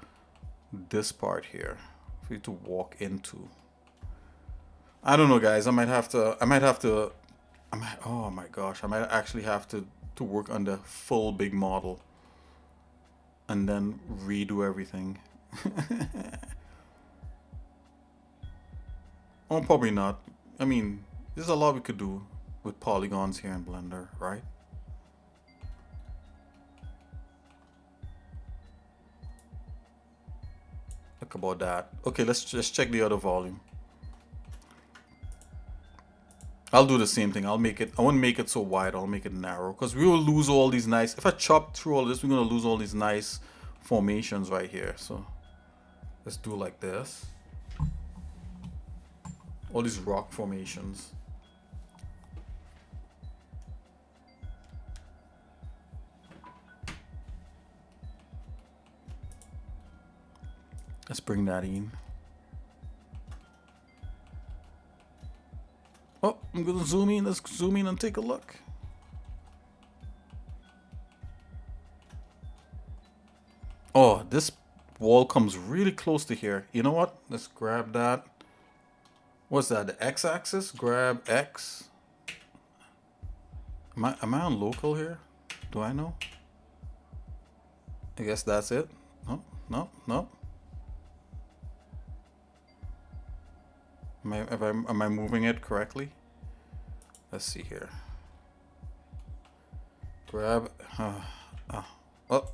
[SPEAKER 1] this part here for you to walk into. I don't know, guys. I might have to. Oh my gosh! I might actually have to work on the full big model and then redo everything. Oh, probably not. I mean, there's a lot we could do with polygons here in Blender, right? Look about that. Okay, let's just check the other volume. I'll do the same thing. I won't make it so wide. I'll make it narrow because we will lose all these nice. If I chop through all this, we're gonna lose all these nice formations right here. So let's do like this. All these rock formations. Let's bring that in. Oh, I'm gonna zoom in. Let's zoom in and take a look. Oh, this wall comes really close to here. You know what? Let's grab that. What's that? The x-axis? Grab x. Am I on local here? Do I know? I guess that's it. No, no, no. Am I moving it correctly? Let's see here. Grab. Oh,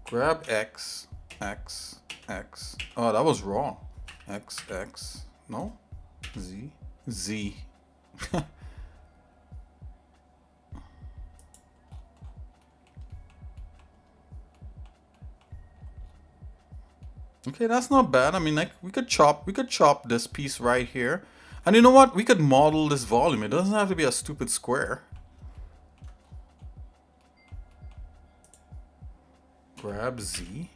[SPEAKER 1] grab x, x, x. Oh, that was wrong. X, x. No, z, z. Okay, that's not bad. I mean, like we could chop this piece right here. And you know what? We could model this volume. It doesn't have to be a stupid square. Grab Z.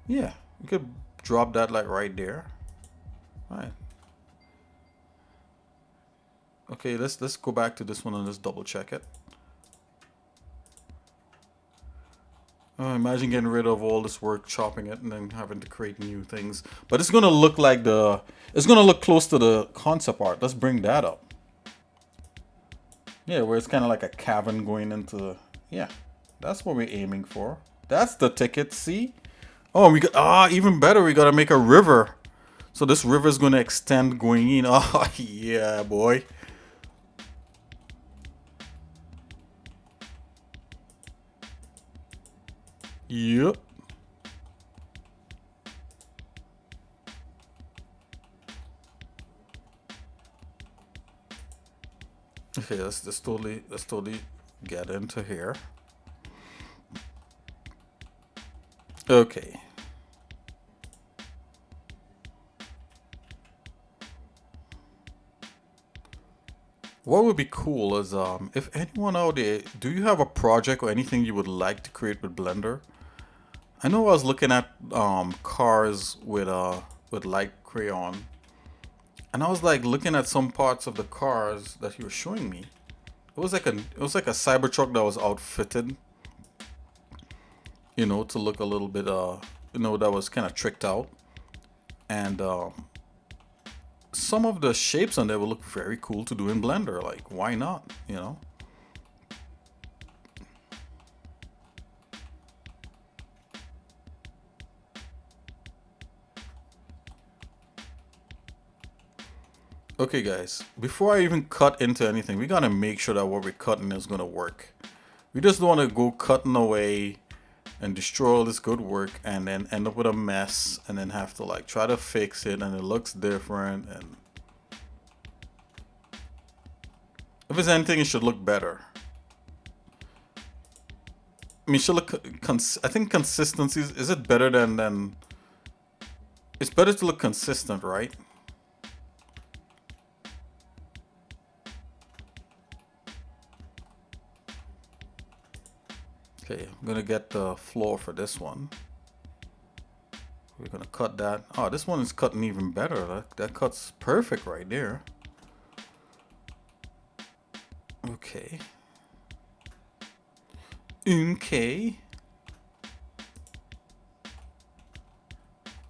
[SPEAKER 1] Yeah, we could drop that like right there. All right. Okay, let's go back to this one and let's double check it. Imagine getting rid of all this work, chopping it, and then having to create new things. But it's gonna look like it's gonna look close to the concept art. Let's bring that up. Yeah, where it's kind of like a cavern going into, yeah, that's what we're aiming for. That's the ticket, see? Oh, we got, even better, we gotta make a river. So this river is gonna extend going in. Oh, yeah, boy. Yep. Okay, let's totally get into here. Okay. What would be cool is if anyone out there, do you have a project or anything you would like to create with Blender? I know I was looking at cars with light crayon, and I was like looking at some parts of the cars that you were showing me. It was like a Cybertruck that was outfitted, you know, to look a little bit you know, that was kind of tricked out, and some of the shapes on there will look very cool to do in Blender. Like, why not? You know. Okay guys, before I even cut into anything, we gotta make sure that what we're cutting is gonna work. We just don't want to go cutting away and destroy all this good work and then end up with a mess and then have to like try to fix it and it looks different, and if it's anything it should look better. I mean, it should look I think consistency is it better than it's better to look consistent, right? Okay, I'm gonna get the floor for this one. We're gonna cut that. Oh, this one is cutting even better. That cuts perfect right there. Okay. Okay.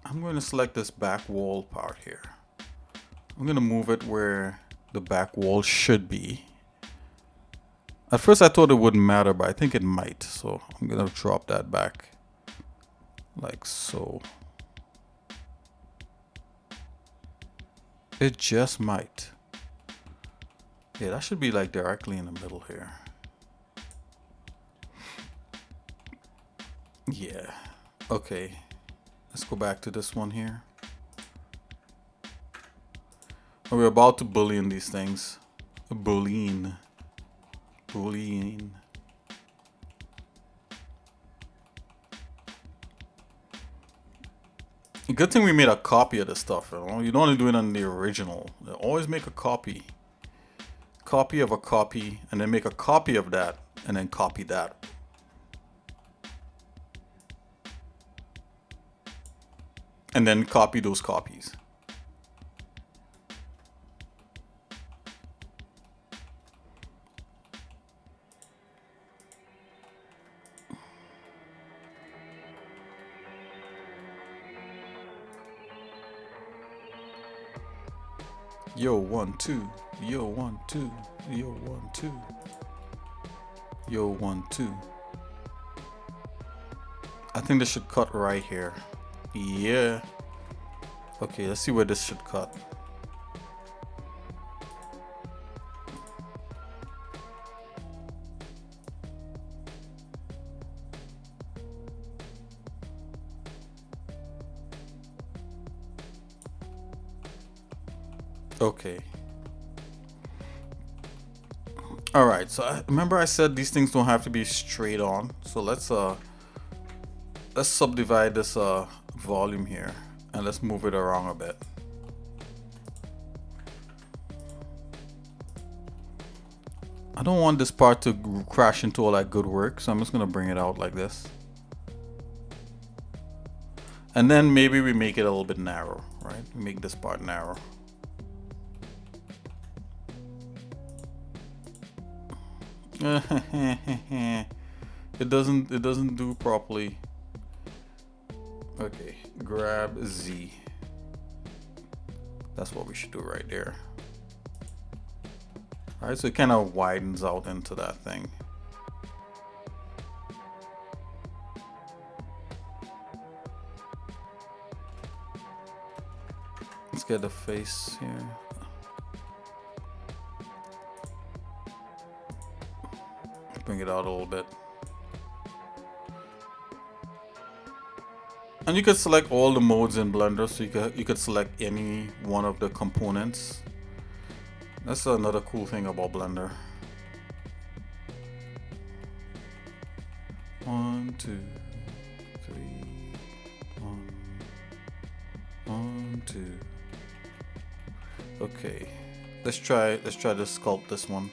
[SPEAKER 1] I'm going to select this back wall part here. I'm going to move it where the back wall should be. At first I thought it wouldn't matter, but I think it might. So I'm going to drop that back like so. It just might. Yeah, that should be like directly in the middle here. Yeah. Okay. Let's go back to this one here. We're about to boolean these things. Boolean. Boolean. Good thing we made a copy of this stuff. You know? You don't want to do it on the original. Always make a copy. Copy of a copy, and then make a copy of that, and then copy that. And then copy those copies. Yo, 1 2. Yo, 1 2. Yo, 1 2. Yo, 1 2. I think this should cut right here. Yeah. Okay, let's see where this should cut. Okay. All right. So remember I said these things don't have to be straight on. So let's subdivide this volume here and let's move it around a bit. I don't want this part to crash into all that good work, so I'm just gonna bring it out like this. And then maybe we make it a little bit narrow, right? We make this part narrow. It doesn't do properly. Okay, grab Z. That's what we should do right there. All right, so it kind of widens out into that thing. Let's get the face here. Bring it out a little bit. And you could select all the modes in Blender, so you could select any one of the components. That's another cool thing about Blender. 1 2 3 1 2. Okay, let's try to sculpt this one.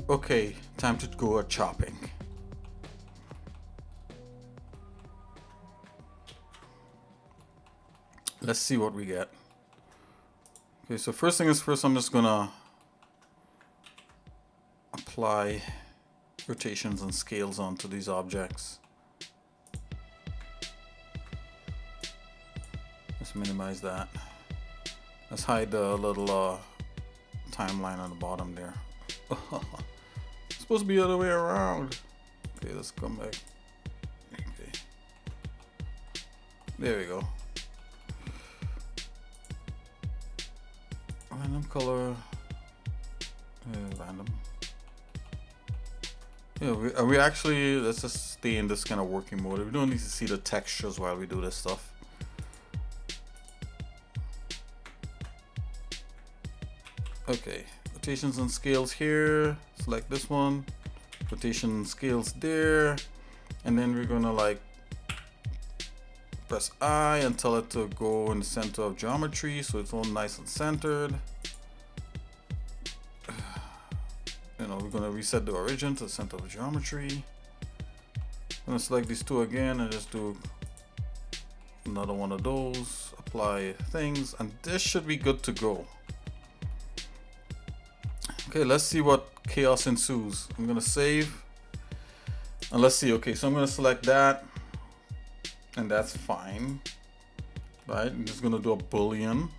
[SPEAKER 1] Okay, time to go chopping. Let's see what we get. Okay, so first thing is first, I'm just gonna apply rotations and scales onto these objects. Let's minimize that. Let's hide the little timeline on the bottom there. It's supposed to be the other way around. Okay, let's come back. Okay, there we go. Random color. Random. Yeah, we actually, let's just stay in this kind of working mode. We don't need to see the textures while we do this stuff. Okay, rotations and scales here. Select this one. Rotation and scales there. And then we're gonna like press I and tell it to go in the center of geometry so it's all nice and centered. You know, we're gonna reset the origin to the center of geometry. I'm gonna select these two again and just do another one of those. Apply things, and this should be good to go. Okay, let's see what chaos ensues. I'm gonna save and let's see. Okay, so I'm gonna select that, and that's fine, right? I'm just gonna do a boolean.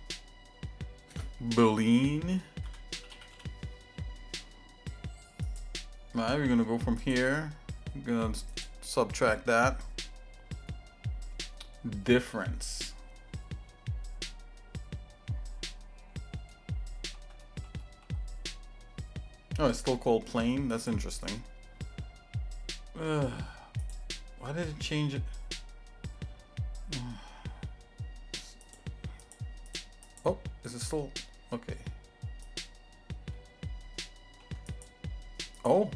[SPEAKER 1] Right, we're gonna go from here. I'm gonna subtract that difference. Oh, it's still called plain. That's interesting. Why did it change it? Oh, is it still okay? Oh,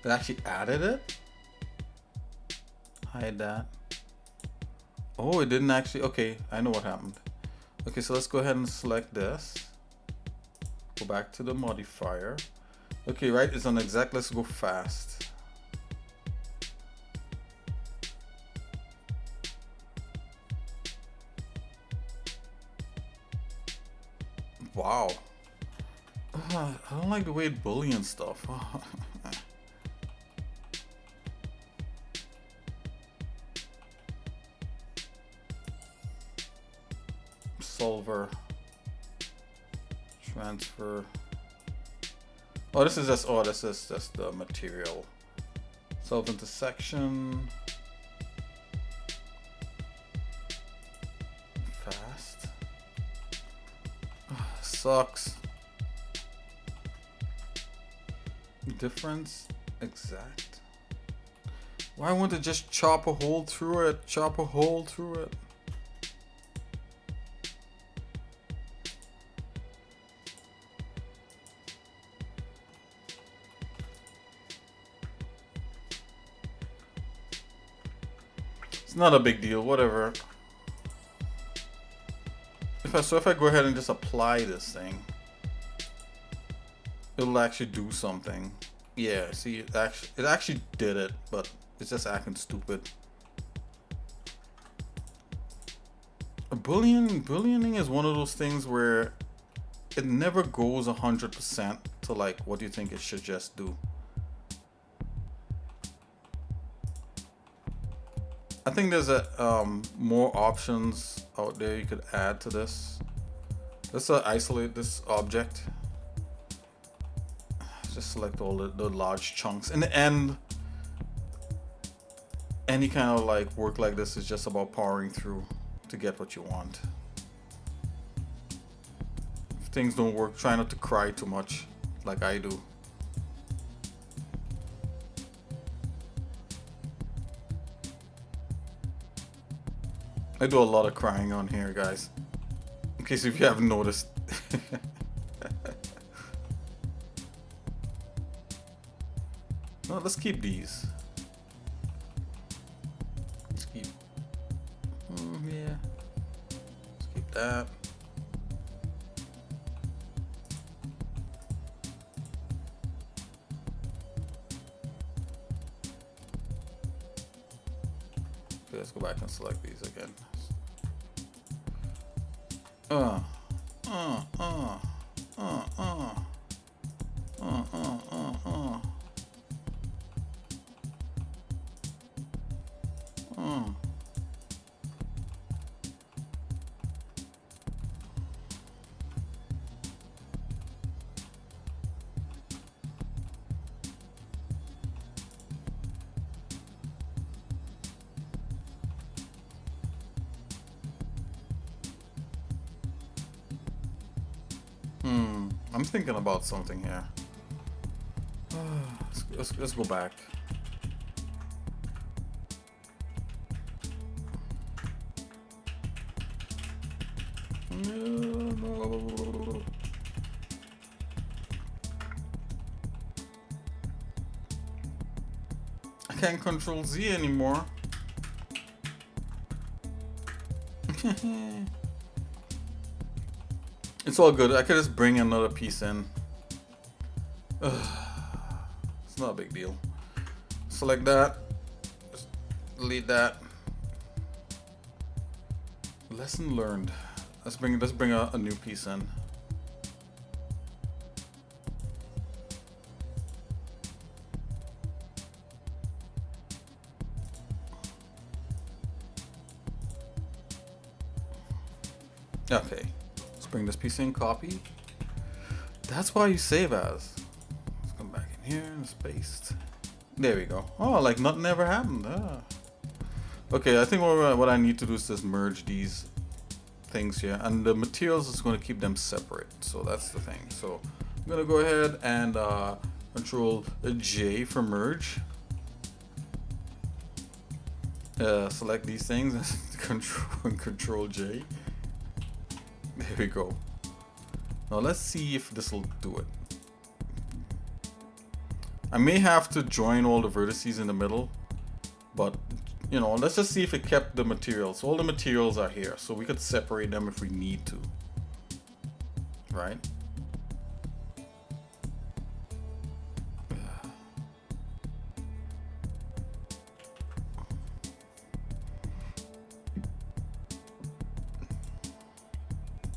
[SPEAKER 1] it actually added it. Hide that. Oh, it didn't actually. Okay, I know what happened. Okay, so let's go ahead and select this. Go back to the modifier. Okay, right, it's on exact. Let's go fast. Wow. I don't like the way it Boolean stuff. Solver. Transfer. Oh, this is just. Oh, this is just the material. Solve intersection. Fast. Sucks. Difference exact. Why won't it just chop a hole through it? Chop a hole through it. It's not a big deal, whatever. If I go ahead and just apply this thing, it'll actually do something. Yeah, see, it actually did it, but it's just acting stupid. Booleaning is one of those things where it never goes 100% to like what you think it should just do. I think there's more options out there you could add to this. Let's isolate this object. Just select all the large chunks. In the end, any kind of like work like this is just about powering through to get what you want. If things don't work, try not to cry too much like I do. I do a lot of crying on here, guys. In case if you haven't noticed. No, let's keep these. Let's keep. Yeah. Let's keep that. Okay, let's go back and select these again. Uh, uh, uh, uh, uh, uh, uh, uh, uh. I'm thinking about something here. Let's go back. No. I can't control Z anymore. It's all good. I could just bring another piece in. It's not a big deal. Select that. Just delete that. Lesson learned. Let's bring a new piece in. Okay. Let's bring this piece in, copy. That's why you save as. Let's come back in here and paste. There we go. Oh, like nothing ever happened. Ah. Okay, I think what I need to do is just merge these things here, and the materials is going to keep them separate. So that's the thing. So I'm gonna go ahead and control J for merge. Select these things and control J. There we go. Now let's see if this will do it. I may have to join all the vertices in the middle, but you know, let's just see if it kept the materials. All the materials are here, so we could separate them if we need to. Right?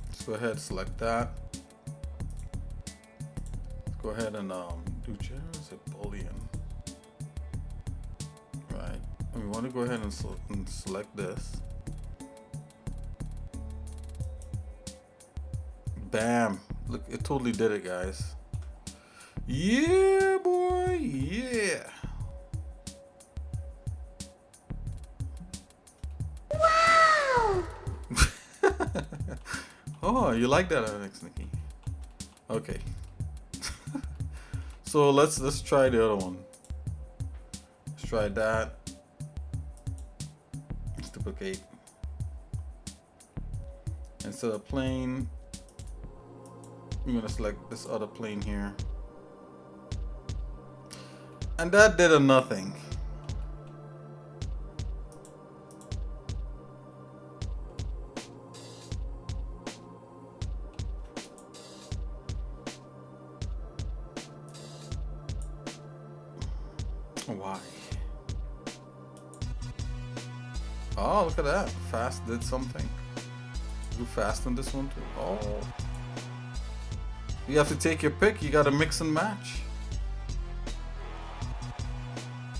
[SPEAKER 1] Let's go ahead, select that. Let's go ahead and do generous Boolean. Right. And we want to go ahead and select this. Bam. Look, it totally did it, guys. Yeah, boy. Yeah.
[SPEAKER 3] Wow!
[SPEAKER 1] Oh, you like that, xsinick? Okay. So let's try the other one. Let's try that. Let's duplicate. Instead of plane, I'm gonna select this other plane here. And that did a nothing. Why? Oh, look at that. Fast did something. Do fast on this one too. Oh. You have to take your pick. You gotta mix and match.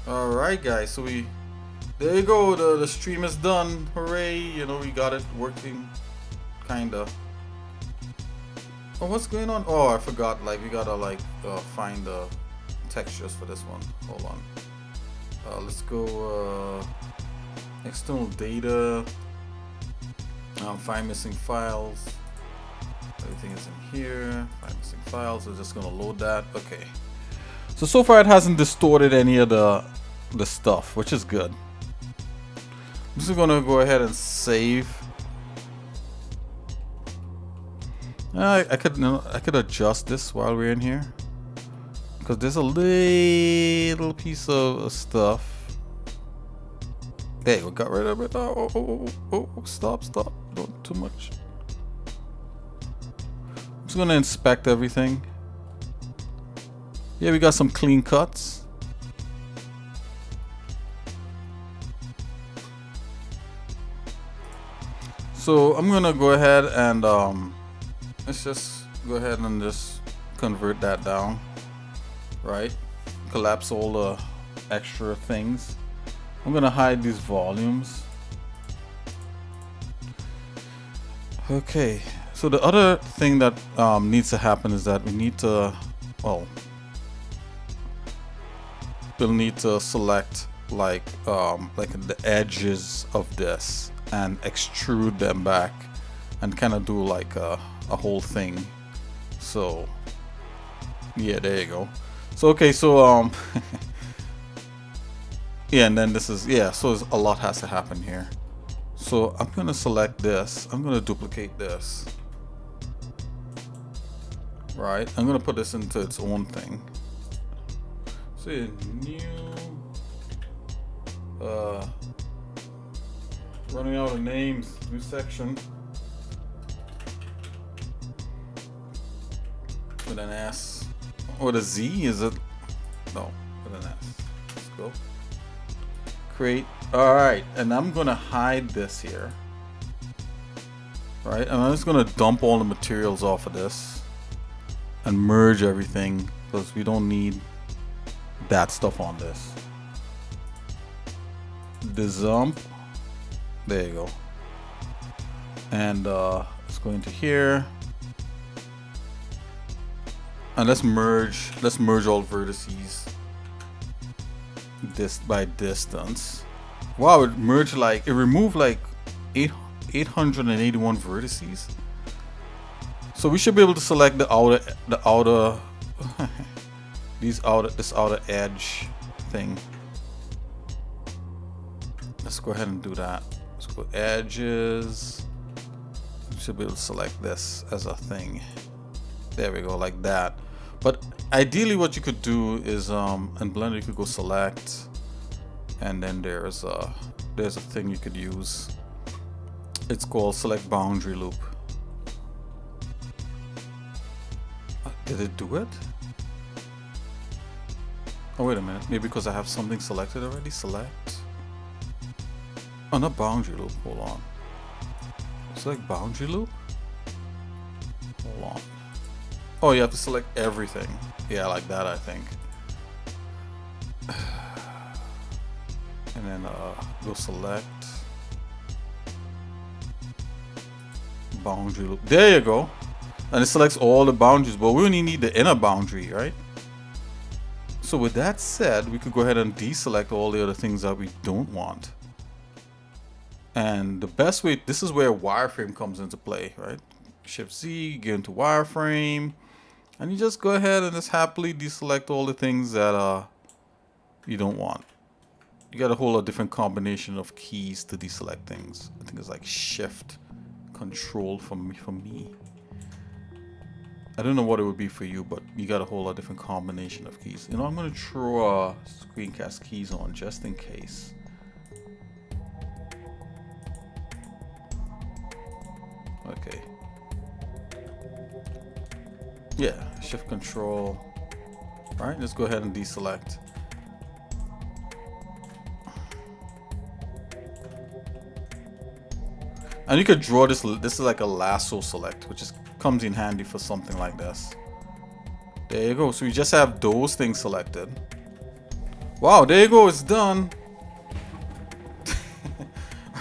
[SPEAKER 1] Alright guys, so there you go, the stream is done. Hooray, you know, we got it working. Kinda. Oh, what's going on? Oh, I forgot, like we gotta like find the textures for this one. Hold on. Let's go external data. Find missing files. Everything is in here. Find missing files. We're just gonna load that. Okay. So far it hasn't distorted any of the stuff, which is good. I'm just gonna go ahead and save. I could adjust this while we're in here, because there's a little piece of stuff. There, we got rid of it. Oh, stop, don't too much. I'm just gonna inspect everything. Yeah, we got some clean cuts. So I'm gonna go ahead and let's just go ahead and just convert that down, right? Collapse all the extra things. I'm gonna hide these volumes. Okay, so the other thing that needs to happen is that we need to, well, we'll need to select like the edges of this and extrude them back and kind of do like a whole thing. So yeah, there you go. So okay, so yeah, and then this is, yeah, so a lot has to happen here. So I'm gonna select this, I'm gonna duplicate this, right? I'm gonna put this into its own thing. So new running out of names, new section with an S or the Z, is it? No, with an S. Let's go. Create. All right, and I'm gonna hide this here, right? And I'm just gonna dump all the materials off of this and merge everything, because we don't need that stuff on this. Dezump. There you go. And let's go into here. And let's merge all vertices this by distance. Wow, it merged like, it removed like 881 vertices. So we should be able to select the outer this outer edge thing. Let's go ahead and do that. Let's go edges. We should be able to select this as a thing. There we go, like that. But ideally what you could do is in Blender you could go select, and then there's a thing you could use. It's called select boundary loop. Did it do it? Oh wait a minute, maybe because I have something selected already. Select. Oh, not boundary loop, hold on. Select boundary loop? Hold on. Oh, you have to select everything. Yeah, like that, I think. And then go select boundary loop. There you go. And it selects all the boundaries, but we only need the inner boundary, right? So with that said, we could go ahead and deselect all the other things that we don't want. And the best way, this is where wireframe comes into play, right? Shift Z, get into wireframe, and you just go ahead and just happily deselect all the things that you don't want. You got a whole different combination of keys to deselect things. I think it's like Shift, Control for me. I don't know what it would be for you, but you got a whole lot different combination of keys. You know, I'm gonna throw screencast keys on just in case. Okay. Yeah, Shift Control. All right, let's go ahead and deselect. And you could draw this. This is like a lasso select, which is comes in handy for something like this. There you go. So you just have those things selected. Wow, there you go. It's done.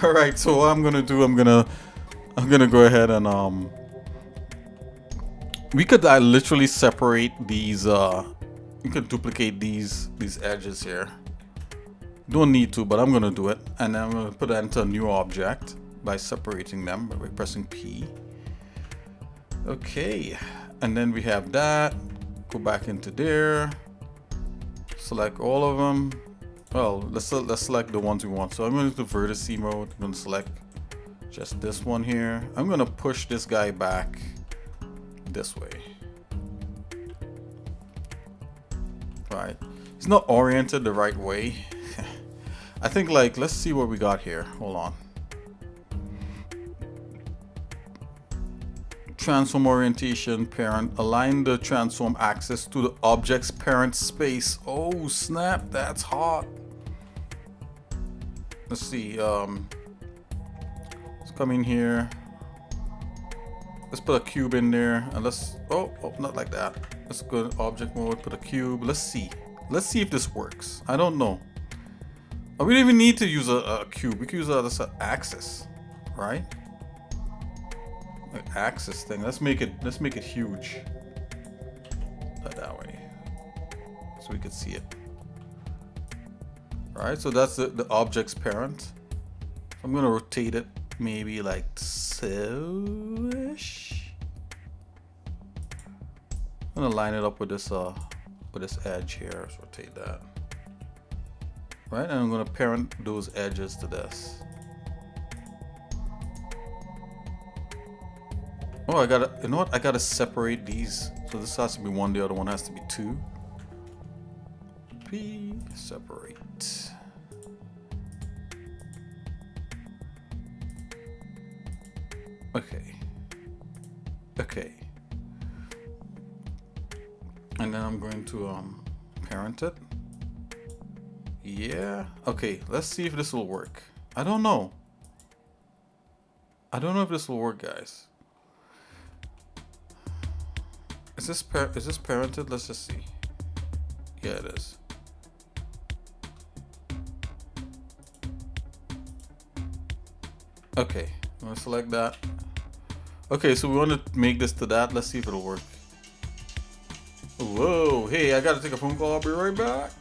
[SPEAKER 1] All right. So what I'm gonna do, I'm gonna go ahead and we could literally separate these. You could duplicate these edges here. Don't need to, but I'm gonna do it, and then I'm gonna put that into a new object by separating them by pressing P. Okay, and then we have that. Go back into there. Select all of them. Well, let's select the ones we want. So I'm going to do vertice mode. I'm going to select just this one here. I'm going to push this guy back this way. Right. It's not oriented the right way. I think, like, let's see what we got here. Hold on. Transform orientation parent. Align the transform axis to the object's parent space. Oh snap, that's hot. Let's see. Let's come in here. Let's put a cube in there, and let's not like that. Let's go to object mode, put a cube. Let's see if this works. I don't know. We don't even need to use a cube. We can use this axis, right? Like axis thing. Let's make it huge. That way, so we can see it. All right. So that's the object's parent. I'm gonna rotate it maybe like so-ish. I'm gonna line it up with this edge here. Let's rotate that. Right, and I'm gonna parent those edges to this. Oh, you know what? I gotta separate these. So this has to be one, the other one has to be two. P, separate. Okay. Okay. And then I'm going to parent it. Yeah. Okay, let's see if this will work. I don't know. I don't know if this will work, guys. Is this parented? Let's just see. Yeah, it is. Okay, I'm gonna select that. Okay, so we want to make this to that. Let's see if it'll work. Whoa, hey, I gotta take a phone call. I'll be right back.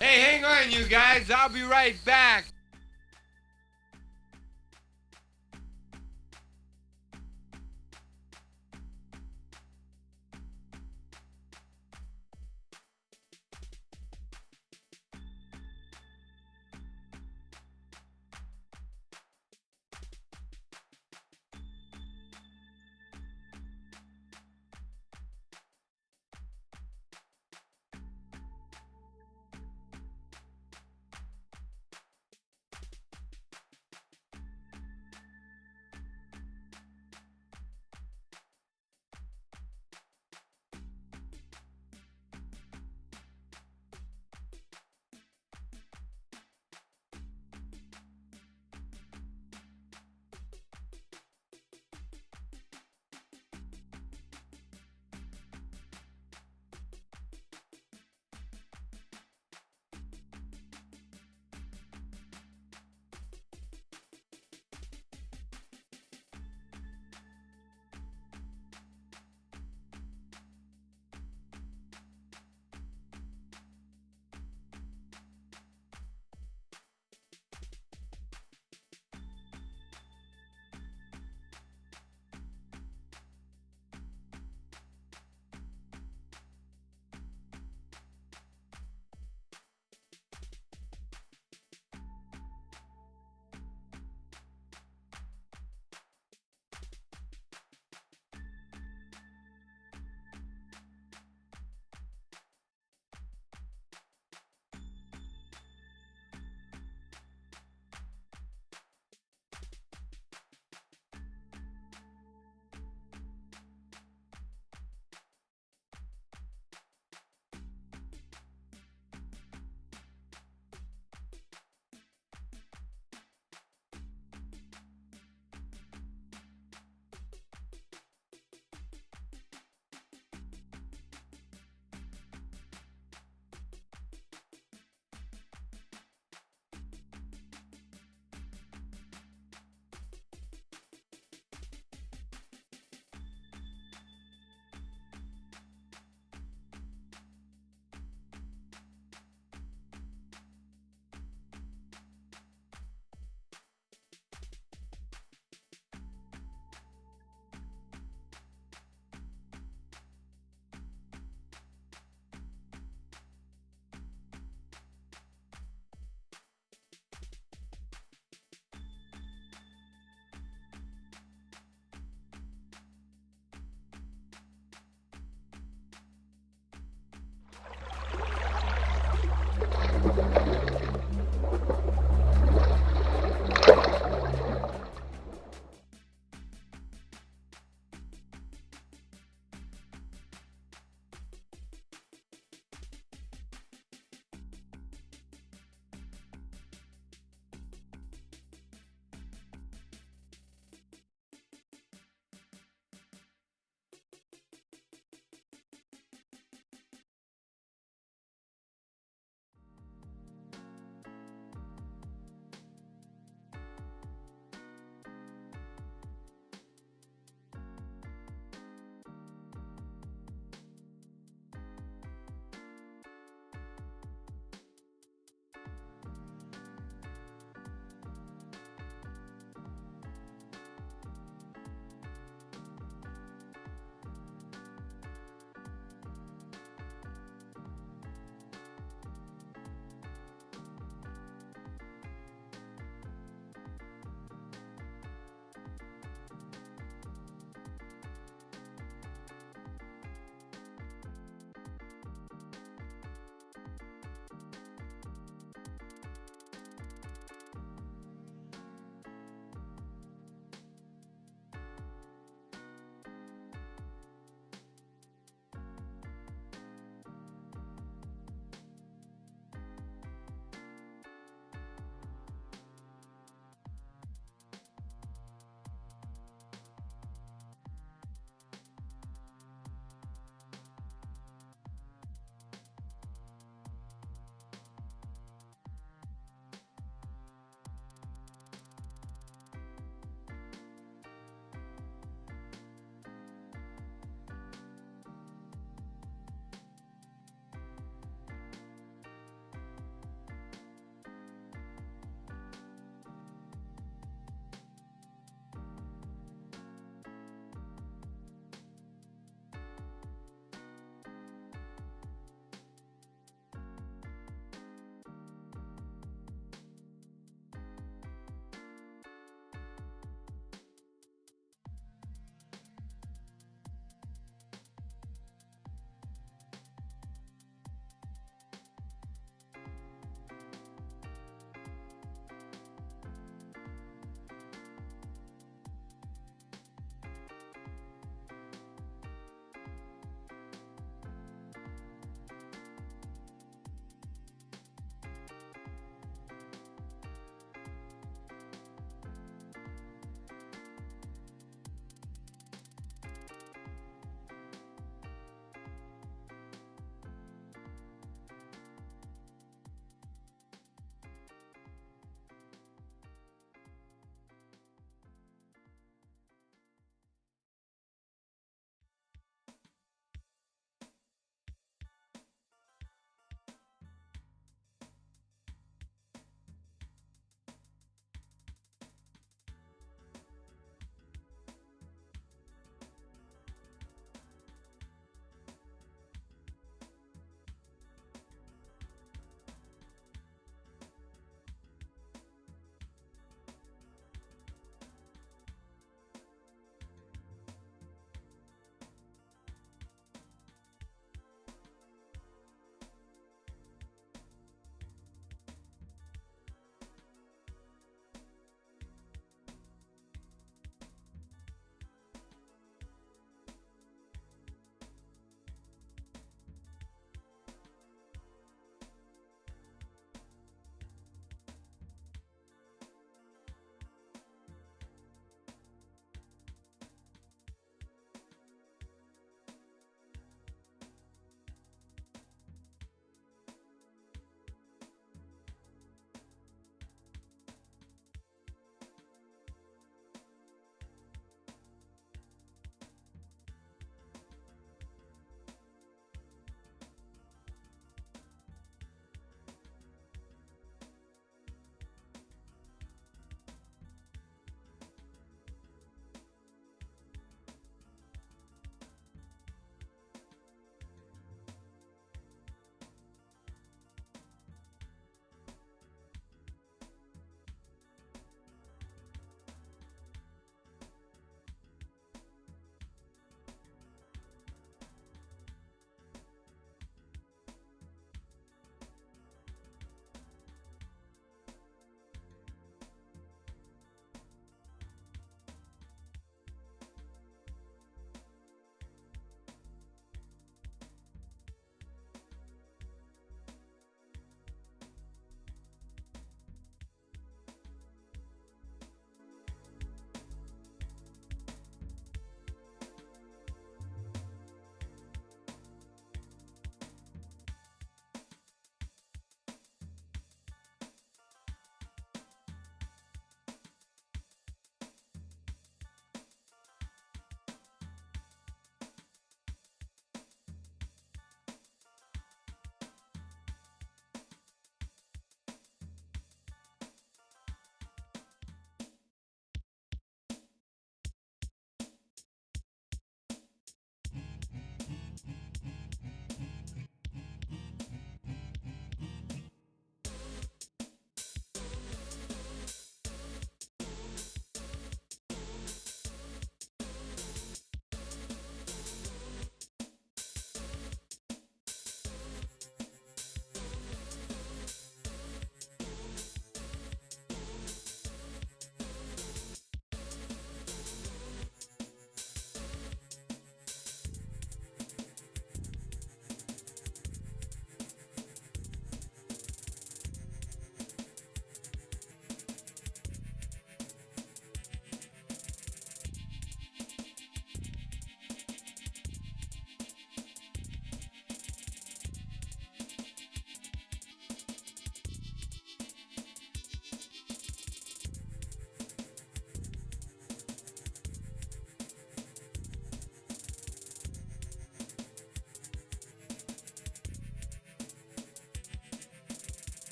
[SPEAKER 4] Hey, hang on, you guys. I'll be right back.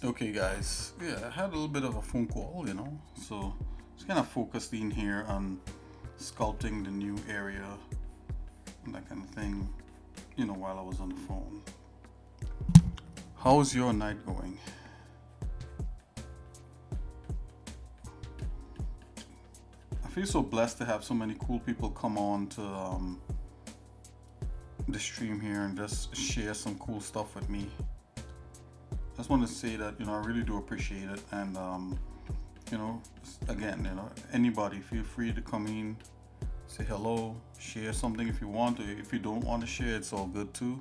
[SPEAKER 1] Okay, guys. Yeah, I had a little bit of a phone call, so just kind of focused in here on sculpting the new area and that kind of thing, while I was on the phone. How's your night going? I feel so blessed to have so many cool people come on to the stream here and just share some cool stuff with me. Just want to say that I really do appreciate it, and you know again, anybody feel free to come in, say hello, share something if you want to. If you don't want to share, it's all good too.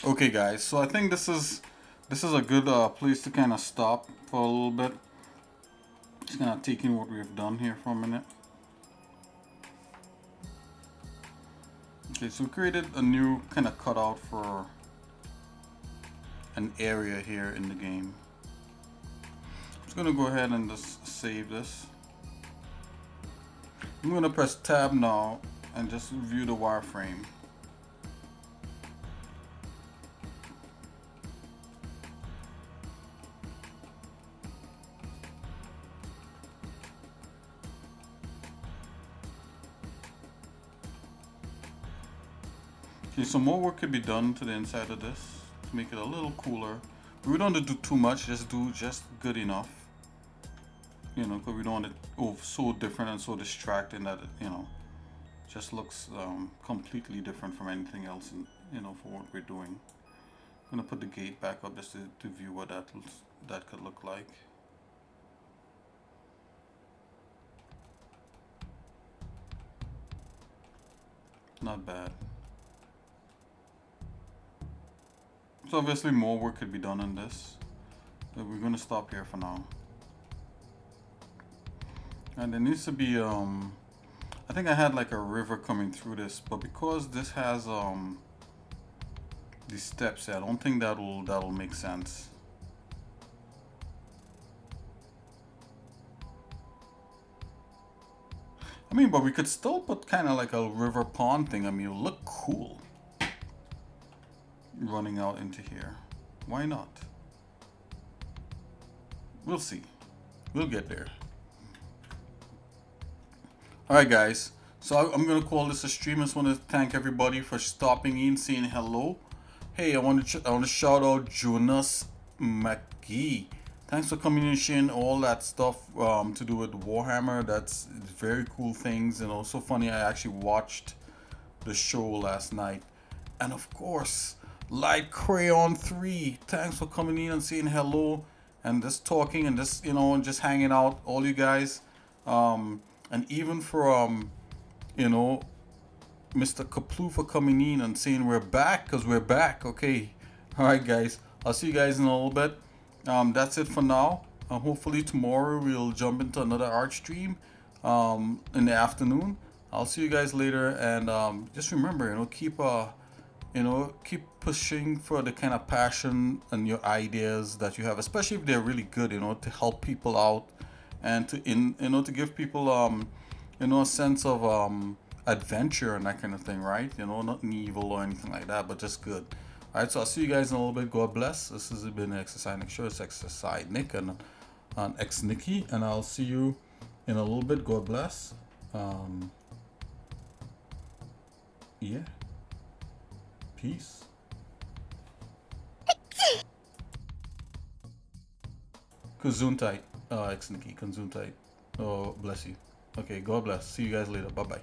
[SPEAKER 1] Okay, guys. So I think this is a good place to kind of stop for a little bit. Just kind of taking what we've done here for a minute. Okay, so we created a new kind of cutout for an area here in the game. I'm just gonna go ahead and just save this. I'm gonna press tab now and just view the wireframe. Okay, so more work could be done to the inside of this to make it a little cooler. We don't want to do too much, just do just good enough. You know, because we don't want it so different and so distracting that it, you know, just looks completely different from anything else, you know, for what we're doing. I'm gonna put the gate back up just to view what that could look like. Not bad. So obviously more work could be done on this, but we're gonna stop here for now. And there needs to be I think I had like a river coming through this, but because this has these steps here, I don't think that'll make sense. I mean, but we could still put kind of like a river pond thing. I mean, it'll look cool running out into here. Why not? We'll see. We'll get there. Alright guys, so I'm gonna call this a stream. I just want to thank everybody for stopping in, saying hello. Hey, I want to shout out Jonas McGee. Thanks for coming in and sharing all that stuff to do with Warhammer. That's very cool things, and also funny. I actually watched the show last night, and of course, Light Crayon 3. Thanks for coming in and saying hello, and just talking and just just hanging out, all you guys. And even for you know, Mr. Kaplu for coming in and saying we're back, because we're back. Okay, all right guys, I'll see you guys in a little bit. That's it for now. Hopefully tomorrow we'll jump into another art stream in the afternoon. I'll see you guys later, and just remember, keep keep pushing for the kind of passion and your ideas that you have, especially if they're really good, to help people out, and to give people a sense of adventure and that kind of thing, right? Nothing evil or anything like that, but just good. All right, so I'll see you guys in a little bit. God bless. This has been the xsinick show. It's xsinick and xnicky, and I'll see you in a little bit. God bless. Yeah, peace. Gesundheit, xnicky, Gesundheit. Oh, bless you. Okay, God bless. See you guys later. Bye bye.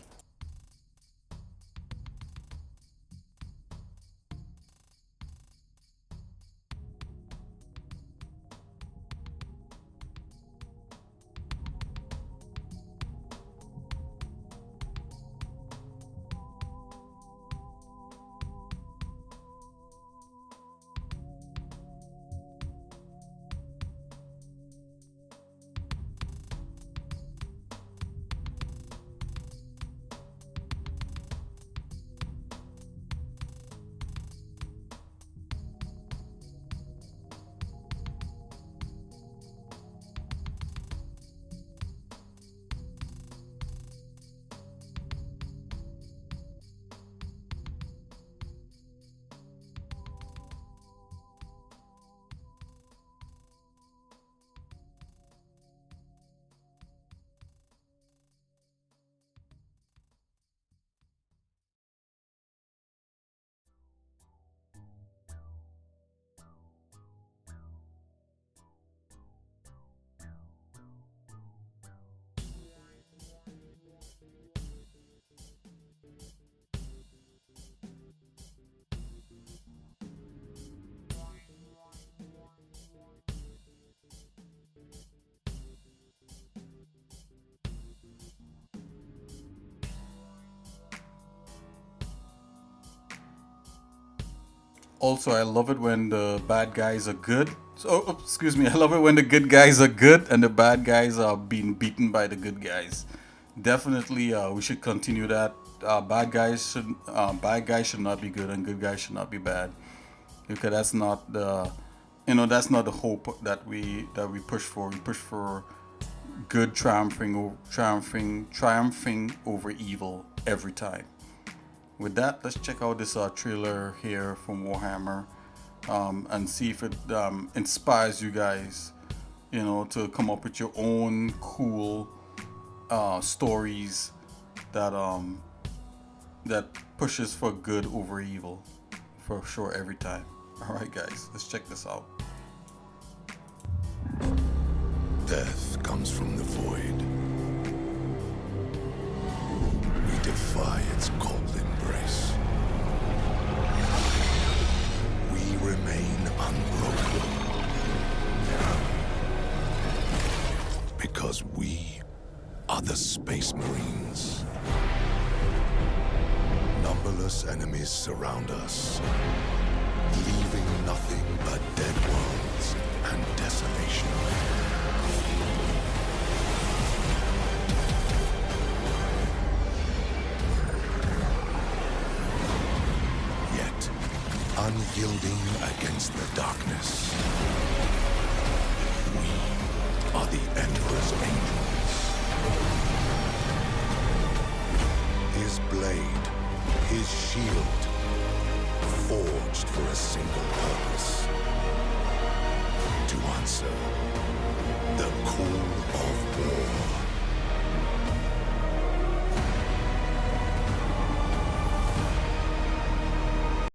[SPEAKER 1] Also, I love it when the bad guys are good. So, excuse me, I love it when the good guys are good and the bad guys are being beaten by the good guys. Definitely, we should continue that. Bad guys should not be good and good guys should not be bad, because that's not the, that's not the hope that we push for. We push for good triumphing over evil every time. With that, let's check out this trailer here from Warhammer, and see if it inspires you guys, to come up with your own cool stories that pushes for good over evil, for sure every time. All right, guys, let's check this out.
[SPEAKER 5] Death comes from the void. We defy its cold embrace. We remain unbroken. Because we are the Space Marines. Numberless enemies surround us, leaving nothing but dead worlds and desolation. Yet, unyielding against the darkness, we are the Emperor's angels. His blade, his shield, forged for a single purpose: